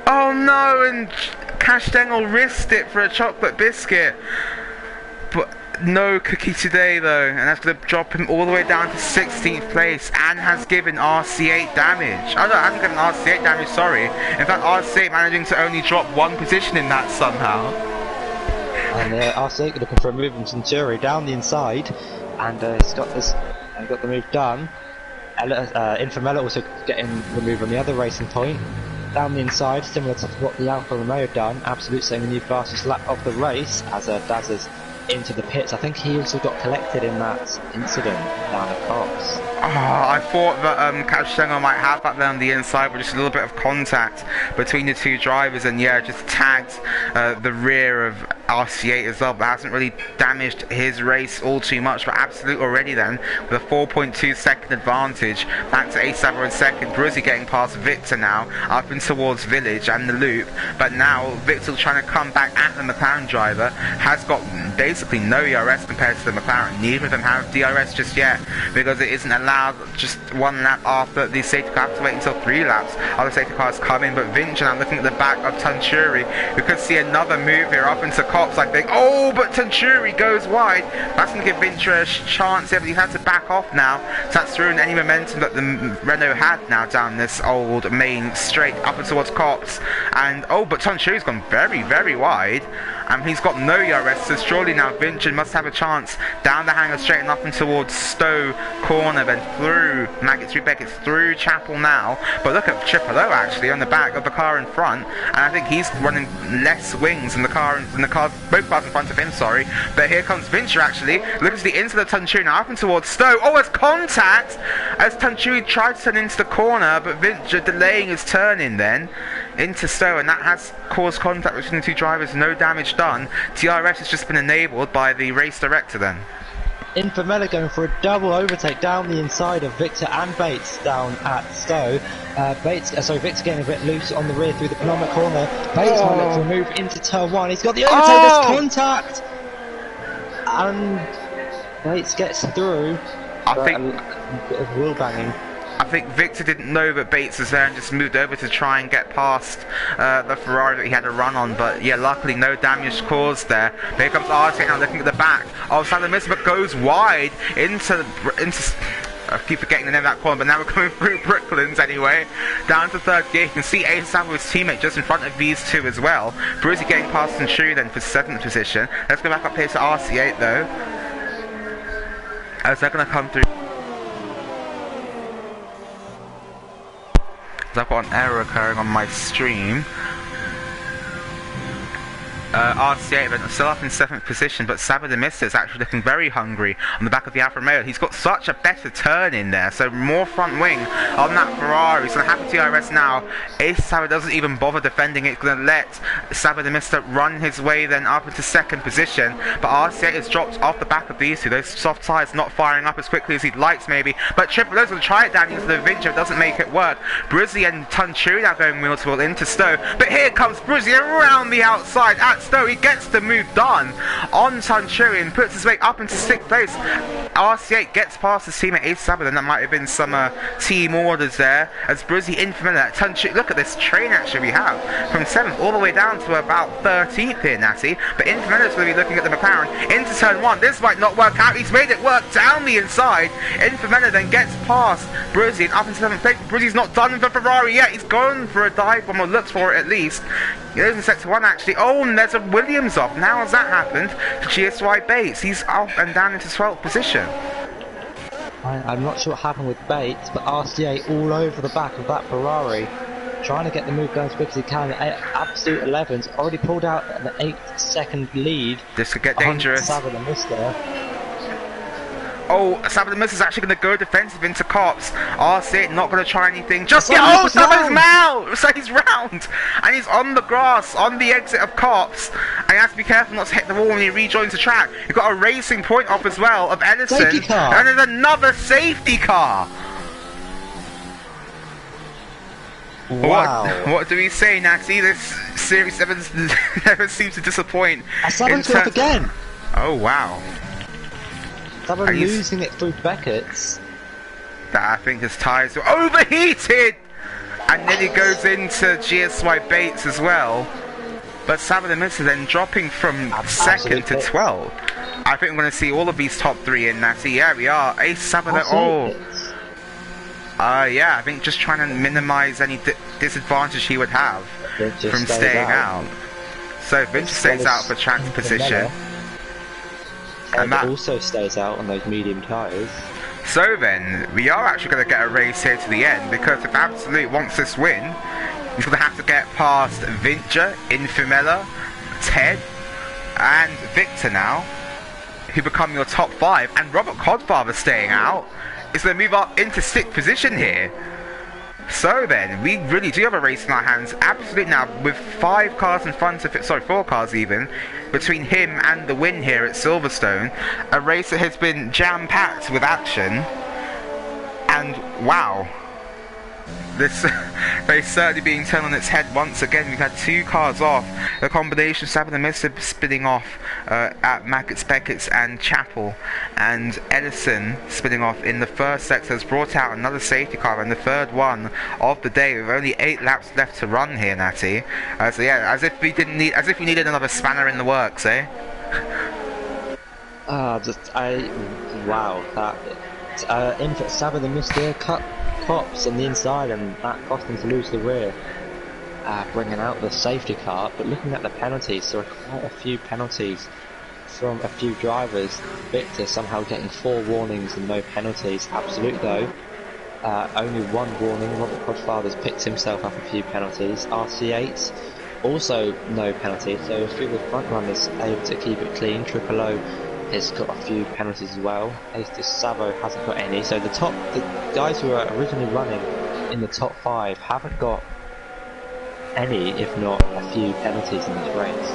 Oh no, and Cash Stengel risked it for a chocolate biscuit, but no cookie today though, and that's going to drop him all the way down to 16th place and has given RC8 damage. Oh no, it hasn't given RC8 damage, sorry. In fact, RC8 managing to only drop 1 position in that somehow. And RC8 looking for a move from Centuri down the inside, and he's got the move done. Infamella also getting the move on the other racing point. Down the inside, similar to what the Alfa Romeo done. Absolute saying the new fastest lap of the race as Daz is into the pits. I think he also got collected in that incident down at Cops. I thought that Kashtengo might have that there on the inside, but just a little bit of contact between the two drivers, and yeah, just tagged the rear of RC8 as well, but hasn't really damaged his race all too much. But Absolute already then with a 4.2 second advantage, back to A7 in second. Bruzzi getting past Victor now, up and towards Village and the loop, but now Victor trying to come back at the McLaren driver, has got basically no ERS compared to the McLaren. Neither of them have DRS just yet, because it isn't allowed just one lap after the safety car. Have to wait until 3 laps. Other safety cars coming, but Vinci now looking at the back of Tanturi. We could see another move here up into Cops, I think. Oh, but Tanturi goes wide. That's going to give Vinci a chance here, but he had to back off now. So that's ruined any momentum that the Renault had now down this old main straight up and towards Cops. And oh, but Tanturi's gone very, very wide. And he's got no ERS, so surely now Vinci must have a chance down the hanger straight and up and towards Stowe corner, then through Maggot, through Beckett, through Chapel now. But look at Triple O actually on the back of the car in front, and I think he's running less wings than the car, both cars in front of him, sorry. But here comes Vinci actually, looks the inside of Tanturi now up and towards Stowe. Oh, it's contact as Tanturi tried to turn into the corner, but Vinci delaying his turn in then into Stowe, and that has caused contact between the two drivers. No damage done. DRS has just been enabled by the race director then. Infamela going for a double overtake down the inside of Victor and Bates down at Stowe. Victor getting a bit loose on the rear through the penultimate corner. Bates might look to move into turn 1. He's got the overtake, there's contact! And Bates gets through. I think a bit of wheel banging. I think Victor didn't know that Bates was there and just moved over to try and get past the Ferrari that he had a run on. But yeah, luckily no damage caused there. But here comes RT now looking at the back of Salamissa, but goes wide into I keep forgetting the name of that corner, but now we're coming through Brooklands anyway. Down to third gear. You can see Ace with his teammate just in front of these two as well. Brucey getting past Century then for 7th position. Let's go back up here to RC8 though, as they're going to come through. I've got an error occurring on my stream. RC8 event still up in 7th position, but Sabadamista is actually looking very hungry on the back of the Alfa Romeo. He's got such a better turn in there, so more front wing on that Ferrari. So happy DRS now. Ace Sabad doesn't even bother defending it. It's going to let Sabadamista run his way then up into 2nd position, but RC8 has dropped off the back of these two. Those soft tyres not firing up as quickly as he'd liked maybe, but Triple O's going to try it down into the Vinci. Doesn't make it work. Brizzy and Tunturi now going wheel to wheel into Stowe, but here comes Brizzy around the outside at Stowe. He gets the move done on Tunturi and puts his way up into 6th place. RC8 gets past his teammate Ace Sabbath, and that might have been some team orders there as Brizzy infamous. Tunturi, look at this train action we have from 7th all the way down to about 13th here, Natty. But Infamous is going to be looking at the McLaren into turn 1. This might not work out. He's made it work down the inside. Infamous then gets past Brizzy and up into 7th place. Brizzy's not done with the Ferrari yet. He's gone for a dive bomb, or looks for it at least. He goes in sector 1 actually. Oh, and there's a Williams off. Now has that happened to GSY Bates? He's off and down into 12th position. I'm not sure what happened with Bates, but RCA all over the back of that Ferrari, trying to get the move going as quick as he can. Absolute 11's already pulled out an 8-second lead. This could get dangerous. Oh, Sabadamista is actually going to go defensive into Cops. RC8 not going to try anything just yet. Oh, Sabadamista now! So he's round! And he's on the grass, on the exit of Cops. And he has to be careful not to hit the wall when he rejoins the track. You've got a racing point off as well of Edison. Safety car. And there's another safety car! Wow. What do we say, Natty? This Series 7 never seems to disappoint. Sabadamista up again! Oh, wow. Someone losing it through Beckett's. That I think his tyres were overheated! And then he goes into GSY Bates as well. But Sabadamista then dropping from 2nd to 12th. I think we're going to see all of these top 3 in Natty. Yeah, we are. Ace Sabadamista. Yeah, I think just trying to minimise any disadvantage he would have from staying out. So Vinci stays out for trans position. And that also stays out on those medium tyres. So then, we are actually going to get a race here to the end, because if Absolute wants this win, he's going to have to get past Vinci, Infamella, Ted, and Victor now, who become your top 5, and Robert Codfather staying out. is going to move up into 6th position here. So then, we really do have a race in our hands. Absolutely now, with 5 cars in front of it, sorry, 4 cars even, between him and the win here at Silverstone. A race that has been jam-packed with action. And wow. This race certainly being turned on its head once again. We've had 2 cars off. The combination Sabbath and Mister spinning off at Mackett's, Beckett's and Chapel, and Edison spinning off in the first sector has brought out another safety car, and the 3rd one of the day with only 8 laps left to run here, Natty. So yeah, as if we needed another spanner in the works, eh? Wow, that Sabbath and Mister cut cops on the inside, and that cost them to lose the rear, bringing out the safety car. But looking at the penalties, there are quite a few penalties from a few drivers. Victor somehow getting 4 warnings and no penalties. Absolute though, only 1 warning. Robert Godfather's picked himself up a few penalties. RC8 also no penalties, so a few of the front runners able to keep it clean. Triple O has got a few penalties as well. Ace Savo hasn't got any, so the guys who were originally running in the top 5 haven't got any, if not a few penalties in this race.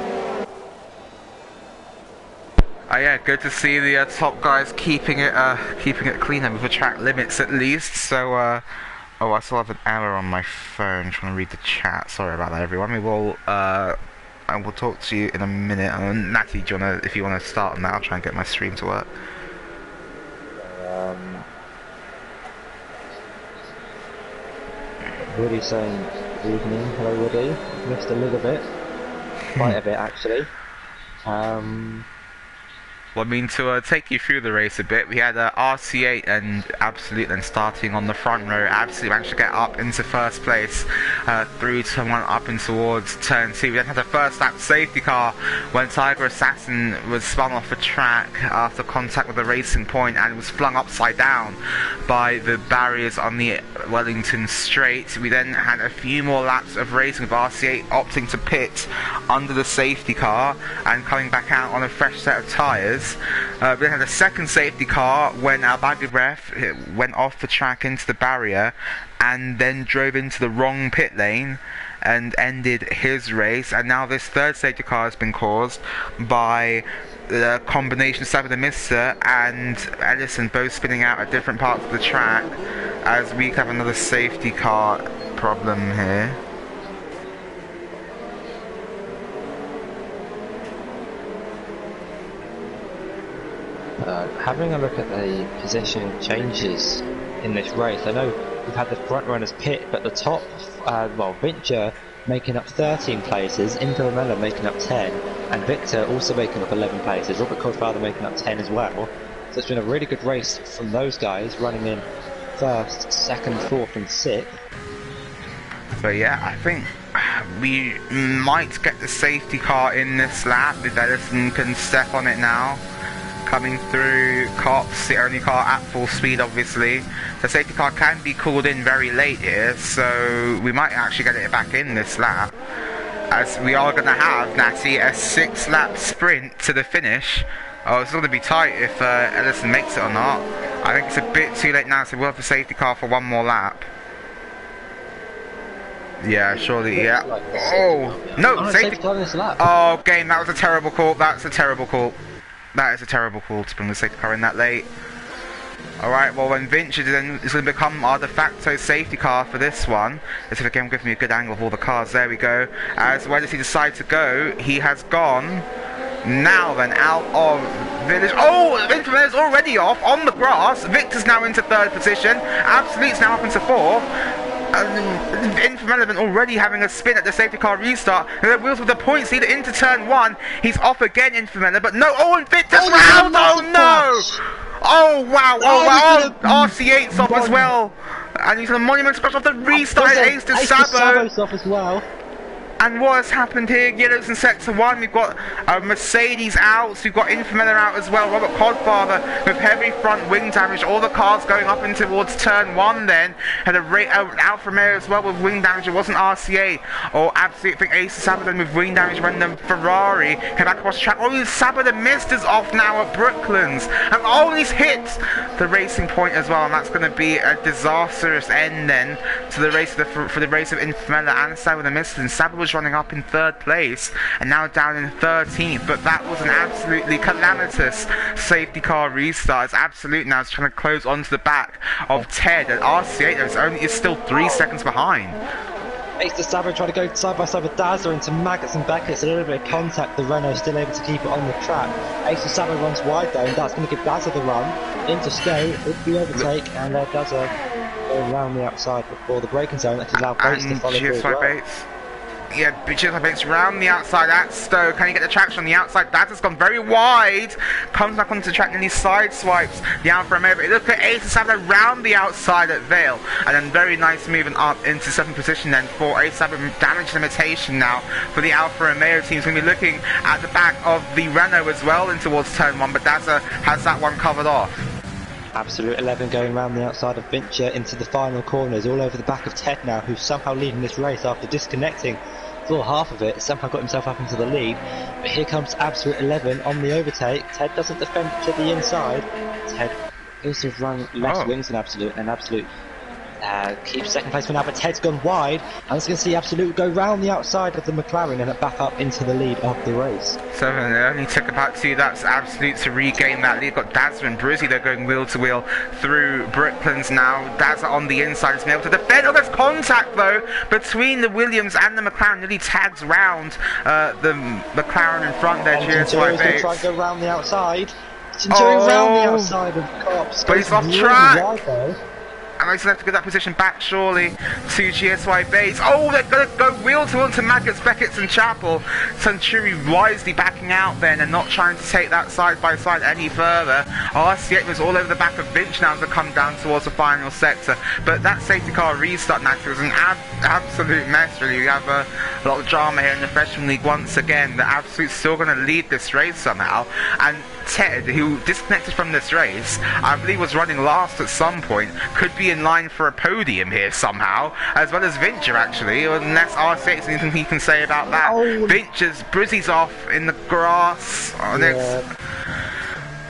Yeah, good to see the top guys keeping it clean and with the track limits at least. So oh, I still have an error on my phone trying to read the chat. Sorry about that, everyone. I will talk to you in a minute. Natty, if you wanna start on that, I'll try and get my stream to work. Woody saying good evening. Hello, Woody. Missed a little bit, quite a bit actually. Well, I mean, to take you through the race a bit, we had RC8 and Absolute then starting on the front row. Absolute managed to get up into 1st place through turn 1 up and towards turn 2. We then had the first lap safety car when Tiger Assassin was spun off the track after contact with the racing point and was flung upside down by the barriers on the Wellington Straight. We then had a few more laps of racing with RC8 opting to pit under the safety car and coming back out on a fresh set of tyres. We then had a 2nd safety car when Al-Baghdad went off the track into the barrier and then drove into the wrong pit lane and ended his race. And now this 3rd safety car has been caused by the combination Sabbath and Mister and Edison both spinning out at different parts of the track, as we have another safety car problem here. Having a look at the position changes in this race, I know we've had the front runners pit, but the top, Vincher making up 13 places, Infernella making up 10, and Victor also making up 11 places, Robert Godfather making up 10 as well. So it's been a really good race from those guys, running in 1st, 2nd, 4th and 6th. So yeah, I think we might get the safety car in this lap if Edison can step on it now. Coming through cops, the only car at full speed obviously. The safety car can be called in very late here, so we might actually get it back in this lap, as we are going to have, Natty, a 6-lap sprint to the finish. Oh, it's going to be tight if Edison makes it or not. I think it's a bit too late now, so we'll have the safety car for 1 more lap. Yeah, surely, yeah. Oh, no, safety car in this lap. Oh, game, that was a terrible call. That's a terrible call. That is a terrible call to bring the safety car in that late. Alright, well when Vinch then is going to become our de facto safety car for this one. Let's again give me a good angle of all the cars. There we go. As where does he decide to go? He has gone now then out of Village. Oh, Infernell's already off on the grass. Victor's now into 3rd position. Absolute's now up into 4th. Infernell already having a spin at the safety car restart. And Wheels with the points leader into turn 1. He's off again, Infernell, but no. Oh, and Victor's round. Oh no! Oh wow! Oh wow! RC8's off as well, and he's on a monument special off the restart. Ace to Sabo off as well. And what has happened here? Yellows in sector 1. We've got Mercedes out. So we've got Infamilla out as well. Robert Codfather with heavy front wing damage. All the cars going up in towards turn 1 then. Had a Alfa Romeo as well with wing damage. It wasn't RCA or Absolute. I think Ace Sabaden with wing damage when the Ferrari came back across the track. Oh, Sabaden missed is off now at Brooklands. And oh, he's hit the racing point as well. And that's going to be a disastrous end then to the race for the race of Infamilla and Sabaden missed. And Sabaden was running up in 3rd place and now down in 13th, but that was an absolutely calamitous safety car restart. It's Absolute now is trying to close onto the back of Ted, and RC8 is still 3 seconds behind. Ace to Sabre trying to go side by side with Dazzler into Maggots and Beckett's. A little bit of contact, the Renault still able to keep it on the track. Ace to Sabre runs wide though, and that's going to give Dazzler the run into Stowe with the overtake, and Dazzler going around the outside before the braking zone. That allow Bates to follow through as well. Yeah, Bates round the outside at Stowe. Can he get the traction on the outside? That has gone very wide. Comes back onto the track and he side swipes the Alfa Romeo. But look at Ace Sabaden round the outside at Vale. And then very nice moving up into 7th position then for Ace Sabaden. Damage limitation now for the Alfa Romeo team. He's going to be looking at the back of the Renault as well in towards turn 1. But Dazzler has that one covered off. Absolute 11 going round the outside of Vincher into the final corners, all over the back of Ted now, who's somehow leading this race after disconnecting for half of it, somehow got himself up into the lead. But here comes Absolute 11 on the overtake. Ted doesn't defend to the inside. Ted goes to run less wings than Absolute, and Absolute keeps 2nd place for now, but Ted's gone wide, and it's going to see Absolute go round the outside of the McLaren and back up into the lead of the race. So it only took about 2 laps Absolute to regain that lead. Got Dazzler and Brizzy, they're going wheel to wheel through Brooklands now. Dazzler on the inside has been able to defend. Oh, there's contact though between the Williams and the McLaren. Nearly tags round the McLaren in front there. Cheers, going to try to go round the outside. Round the outside of Cops. But he's off track. And I just have to get that position back, surely, to GSY Bates. Oh, they're going to go wheel to onto Maggots, Beckett's and Chapel. Centuri wisely backing out then and not trying to take that side by side any further. RC8 was all over the back of Vinch now as they come down towards the final sector. But that safety car restart naturally was an absolute mess, really. We have a lot of drama here in the Freshman League once again. The Absolute's still going to lead this race somehow. And Ted, who disconnected from this race, I believe was running last at some point, could be in line for a podium here somehow, as well as Vincher actually, unless RC8 has anything he can say about that. Oh. Vincher's Brizzy's off in the grass. Oh,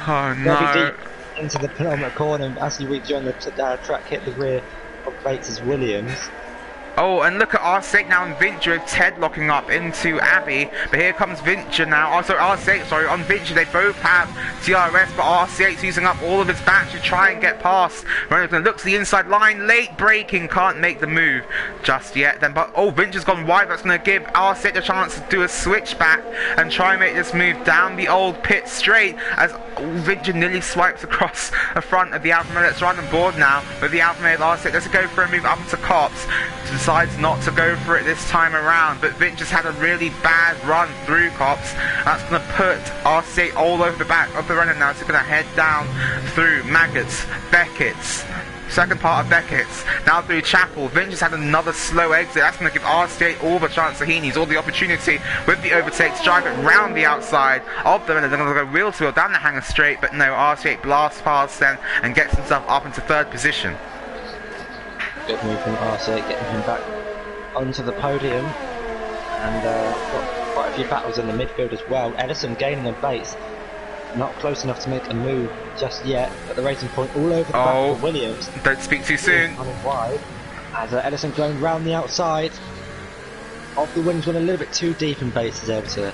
oh no. Deep into the penultimate corner as he rejoined the track, hit the rear of Bates' Williams. Oh, and look at R6 now and Vincher with Ted locking up into Abbey. But here comes Vincher now. Oh, sorry, R6, sorry, on Vincher. They both have DRS, but R6 using up all of his battery to try and get past. Reynolds going to look to the inside line. Late braking, can't make the move just yet. Then, but oh, Vincher's gone wide. That's going to give R6 a chance to do a switch back and try and make this move down the old pit straight as Vincher nearly swipes across the front of the Alfa Romeo. Let's run on board now with the Alfa Romeo R6. Let's go for a move up to Cops. Decides not to go for it this time around, but Vinch has had a really bad run through Cops. That's going to put RC8 all over the back of the runner now. So it's going to head down through Maggots, Beckett's, second part of Beckett's, now through Chapel. Vinch has had another slow exit. That's going to give RC8 all the chance that he needs, all the opportunity with the overtake to drive it round the outside of the runner. They're going to go wheel to wheel down the hanger straight, but no, RC8 blasts past them and gets himself up into 3rd position. Good move from RC8, getting him back onto the podium, and got quite a few battles in the midfield as well. Edison gaining on Bates, not close enough to make a move just yet, but the racing point all over the back of Williams. Don't speak too soon. Running wide, as Edison going round the outside of the Williams, went a little bit too deep, and Bates is able to.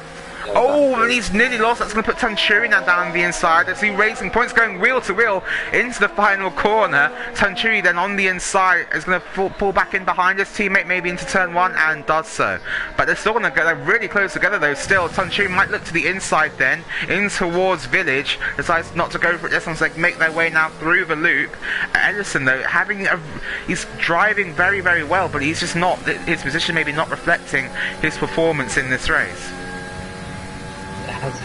Oh, and he's nearly lost. That's going to put Tanturi now down the inside. As he racing points going wheel to wheel into the final corner. Tanturi then on the inside is going to pull back in behind his teammate, maybe into turn 1, and does so. But they're still going to go. They're really close together though. Still, Tanturi might look to the inside then, in towards Village. Decides not to go for it. This one's like make their way now through the loop. Edison though, he's driving very, very well, but he's just not, his position maybe not reflecting his performance in this race. Has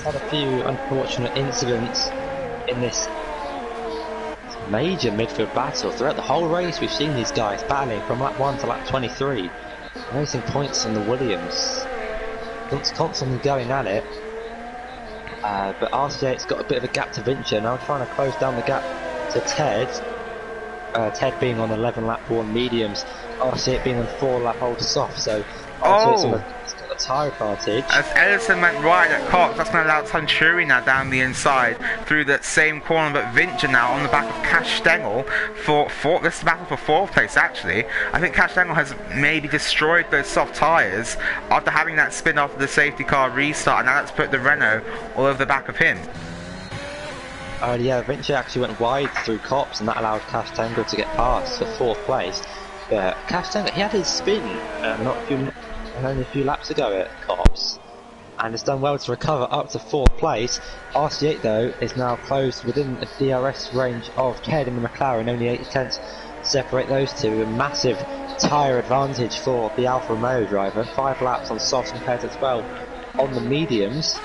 had a few unfortunate incidents in this major midfield battle. Throughout the whole race we've seen these guys battling from lap 1 to lap 23. Racing points on the Williams. It's constantly going at it. But RC8's got a bit of a gap to Vinci, now trying to close down the gap to Ted. Ted being on 11 lap 1 mediums, RC8 being on 4 lap old soft, so RC8's got a tyre advantage. As Ellison went right at Cox, that's going to allow Tunturi now down the inside through that same corner, but Vinci now on the back of Cash Stengel for fourth. This is a battle for 4th place actually. I think Cash Stengel has maybe destroyed those soft tyres after having that spin off the safety car restart, and now that's put the Renault all over the back of him. Yeah, Vinci actually went wide through Cops, and that allowed Cash Stengel to get past for 4th place. But Cash Stengel, he had his spin only a few laps ago at Cops, and has done well to recover up to 4th place. RC8 though is now closed within a DRS range of Ted in the McLaren, only 8 tenths separate those two. A massive tyre advantage for the Alfa Romeo driver, 5 laps on softs compared to 12 on the mediums.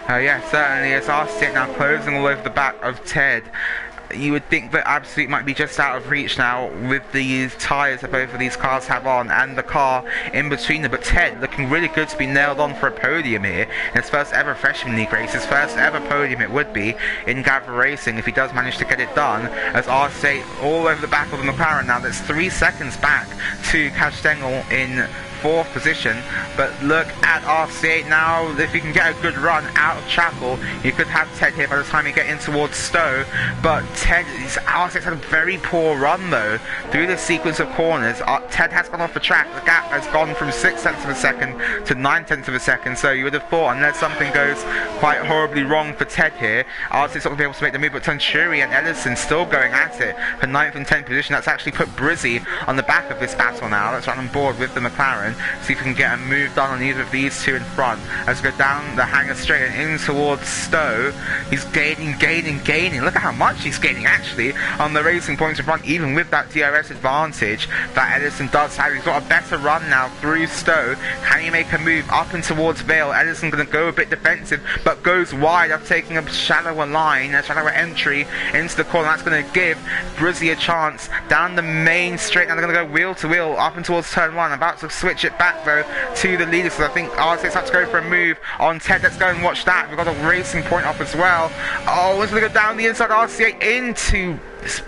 Yeah, certainly. It's RC8 now closing all over the back of Ted. You would think that Absolute might be just out of reach now with these tyres that both of these cars have on and the car in between them, but Ted looking really good to be nailed on for a podium here in his first ever freshman league race, his first ever podium it would be in Gavra Racing if he does manage to get it done, as RC8 all over the back of the McLaren now. That's 3 seconds back to Cash Stengel in 4th position, but look at RC8 now. If you can get a good run out of Chapel, you could have Ted here by the time you get in towards Stowe, but RC8's had a very poor run though through this sequence of corners. Ted has gone off the track. The gap has gone from 6 tenths of a second to 9 tenths of a second, so you would have thought unless something goes quite horribly wrong for Ted here, RC8's not going to be able to make the move, but Tunturi and Ellison still going at it for 9th and 10th position. That's actually put Brizzy on the back of this battle now. Let's run on board with the McLaren, see if we can get a move done on either of these two in front as we go down the hangar straight and in towards Stowe. He's gaining. Look at how much he's gaining actually on the racing points in front, even with that DRS advantage that Ellison does have. He's got a better run now through Stowe. Can he make a move up and towards Vale? Ellison going to go a bit defensive but goes wide after taking a shallower line, a shallower entry into the corner. That's going to give Brizzy a chance down the main straight. Now they're going to go wheel to wheel up and towards turn 1, about to switch it back though to the leader, so I think RC8's have to go for a move on Ted. Let's go and watch that. We've got a racing point off as well. Oh, it's going to go down the inside, RC8 into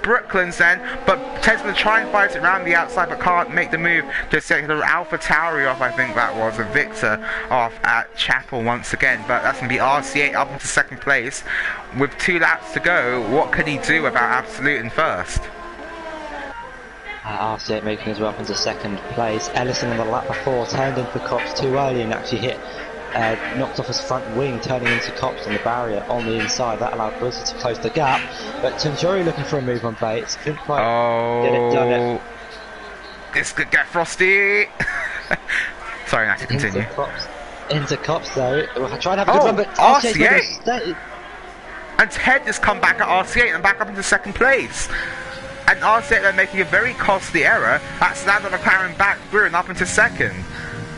Brooklands then, but Ted's going to try and fight it around the outside but can't make the move to set the Alpha Tauri off. I think that was a Victor off at Chapel once again, but that's going to be RC8 up into 2nd place with 2 laps to go. What can he do about Absolute in 1st? RC8 making his way up into 2nd place. Ellison on the lap before turned in for Cops too early and actually knocked off his front wing, turning into Cops on the barrier on the inside. That allowed Brizzy to close the gap, but Tunturi looking for a move on Bates, couldn't quite get it done. This could get frosty. Sorry, now to continue. Into Cops though, trying to have a good run, but RC8 and Ted just come back at RC8 and back up into 2nd place. And RC8 they're making a very costly error. That's now the McLaren back through and up into 2nd.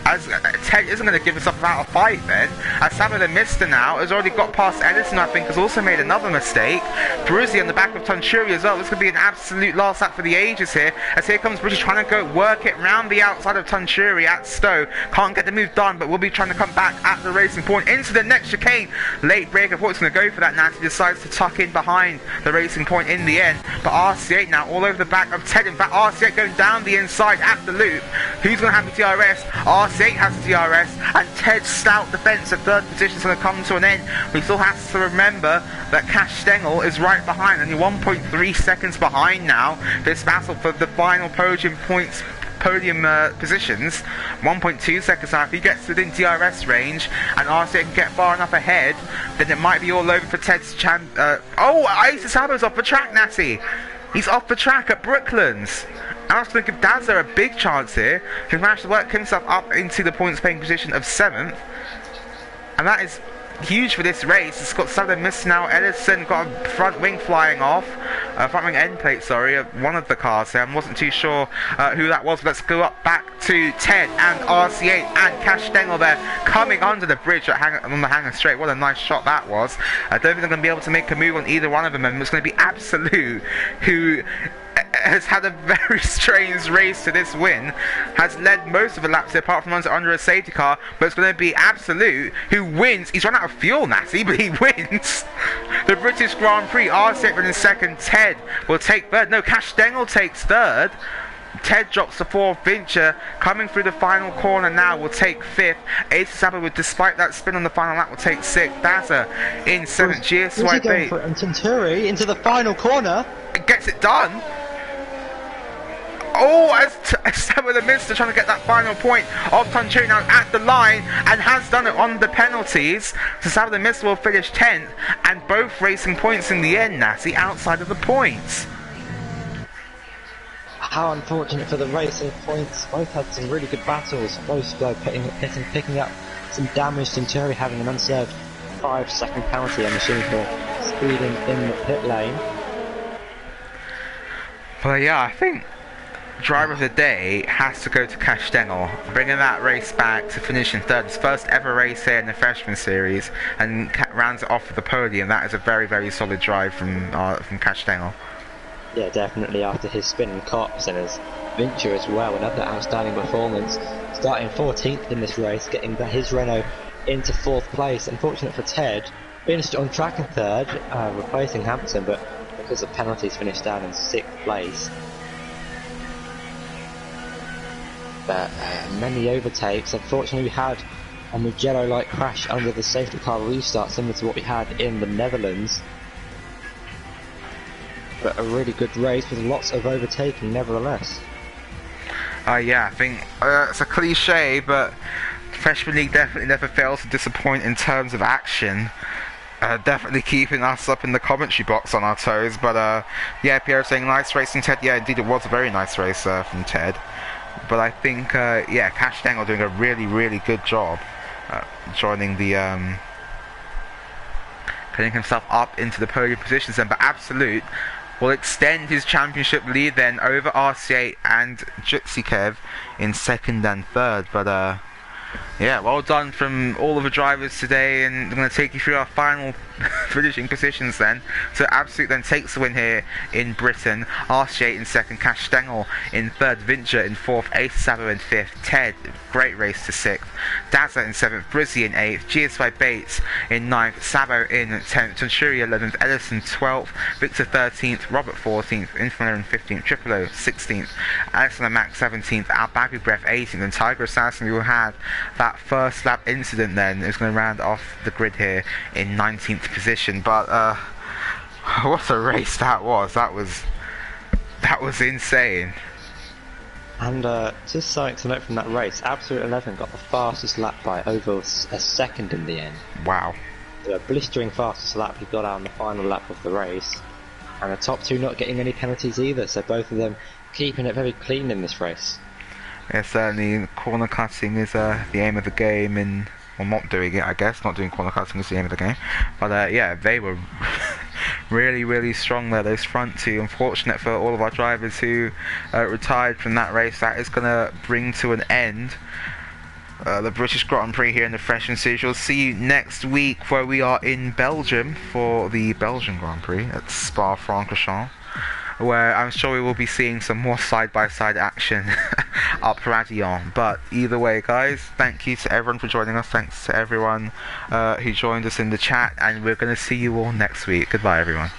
As Ted isn't going to give himself out a fight then, as Sabo the Mister now has already got past Edison, I think, has also made another mistake. Brizzy on the back of Tunturi as well. This could be an absolute last lap for the ages here, as here comes Brizzy trying to go work it round the outside of Tunturi at Stowe. Can't get the move done, but will be trying to come back at the racing point into the next chicane. Late break, I thought he was going to go for that now. He decides to tuck in behind the racing point in the end, but RC8 now all over the back of Ted. In fact, RC8 going down the inside at the loop. Who's going to have the DRS? RC8 has the DRS, and Ted's stout defence at 3rd position is going to come to an end. We still have to remember that Cash Stengel is right behind, only 1.3 seconds behind now. This battle for the final podium positions, 1.2 seconds now. If he gets within DRS range and RC8 can get far enough ahead, then it might be all over for Ted's Ace Sabo's off the track, Natty. He's off the track at Brooklands. And I was going to give Dazza a big chance here. He's managed to work himself up into the points paying position of 7th. And that is huge for this race. It's got something missing now. Edison got a front wing flying off. Front wing end plate, sorry, of one of the cars there. I wasn't too sure who that was. But let's go up back to Ted and RC8 and Cash Stengel there coming under the bridge on the hangar straight. What a nice shot that was. I don't think they're going to be able to make a move on either one of them. And it's going to be Absolute who has had a very strange race to this win, has led most of the laps apart from under a safety car, but it's going to be Absolute who wins. He's run out of fuel, Natty, but he wins the British Grand Prix. R7 in second, Ted will take third. No, Cash Stengel takes third. Ted drops to fourth. Vincher coming through the final corner now will take fifth. Ace Saba, despite that spin on the final lap, will take sixth. Dazza in seventh. GSY Bait and Tenturi into the final corner. Gets it done. Oh, as Saba the Mister trying to get that final point of Tenturi now at the line and has done it on the penalties. So Saba the Mister will finish 10th and both racing points in the end, Natty, outside of the points. How unfortunate for the racing points. Both had some really good battles. Both picking up some damage. Tenturi having an unserved 5-second penalty, I'm assuming, for speeding in the pit lane. Well, yeah, I think driver of the day has to go to Cash Stengel, bringing that race back to finish in third. His first ever race here in the Freshman Series, and rounds it off with the podium. That is a very, very solid drive from Cash Stengel. Yeah, definitely after his spin and cops and his Vincher as well, another outstanding performance. Starting 14th in this race, getting his Renault into 4th place. Unfortunate for Ted, finished on track in 3rd, replacing Hampton, but because of penalties finished down in 6th place. But many overtakes. Unfortunately we had a Mugello-like crash under the safety car restart, similar to what we had in the Netherlands. But a really good race with lots of overtaking nevertheless. Yeah, I think it's a cliche, but Freshman League definitely never fails to disappoint in terms of action. Definitely keeping us up in the commentary box on our toes. But yeah, Pierre saying nice race from Ted. Yeah, indeed it was a very nice race from Ted. But I think, yeah, Cash Stengel doing a really, really good job joining the... getting himself up into the podium positions then. But Absolute will extend his championship lead then over RC8 and Jutsikev in second and third. But yeah, well done from all of the drivers today, and I'm going to take you through our final finishing positions then. So Absolute then takes the win here in Britain. RC8 in second, Cash Stengel in third, Vincher in fourth, Ace Sabo in fifth, Ted, great race to sixth, Dazza in seventh, Brizzy in eighth, GSY Bates in ninth, Sabo in 10th, Tenturi 11th, Ellison 12th, Victor 13th, Robert 14th, Infernal in 15th, Triple O 16th, Alexander Mack 17th, Albagu Breath 18th, and Tiger Assassin, who had that first lap incident then, is going to round off the grid here in 19th position. But what a race that was. That was insane. And just something to note from that race, Absolute 11 got the fastest lap by over a second in the end. Wow. So a blistering fastest lap he got out on the final lap of the race, and the top two not getting any penalties either, so both of them keeping it very clean in this race. Yeah, certainly corner cutting is the aim of the game, and well, not doing it, I guess. Not doing corner cutting is the aim of the game. But yeah, they were really, really strong there, those front two. Unfortunate for all of our drivers who retired from that race. That is going to bring to an end the British Grand Prix here in the Freshman Series. We'll see you next week where we are in Belgium for the Belgian Grand Prix at Spa-Francorchamps, where I'm sure we will be seeing some more side-by-side action up Radillon. But either way, guys, thank you to everyone for joining us. Thanks to everyone who joined us in the chat, and we're going to see you all next week. Goodbye, everyone.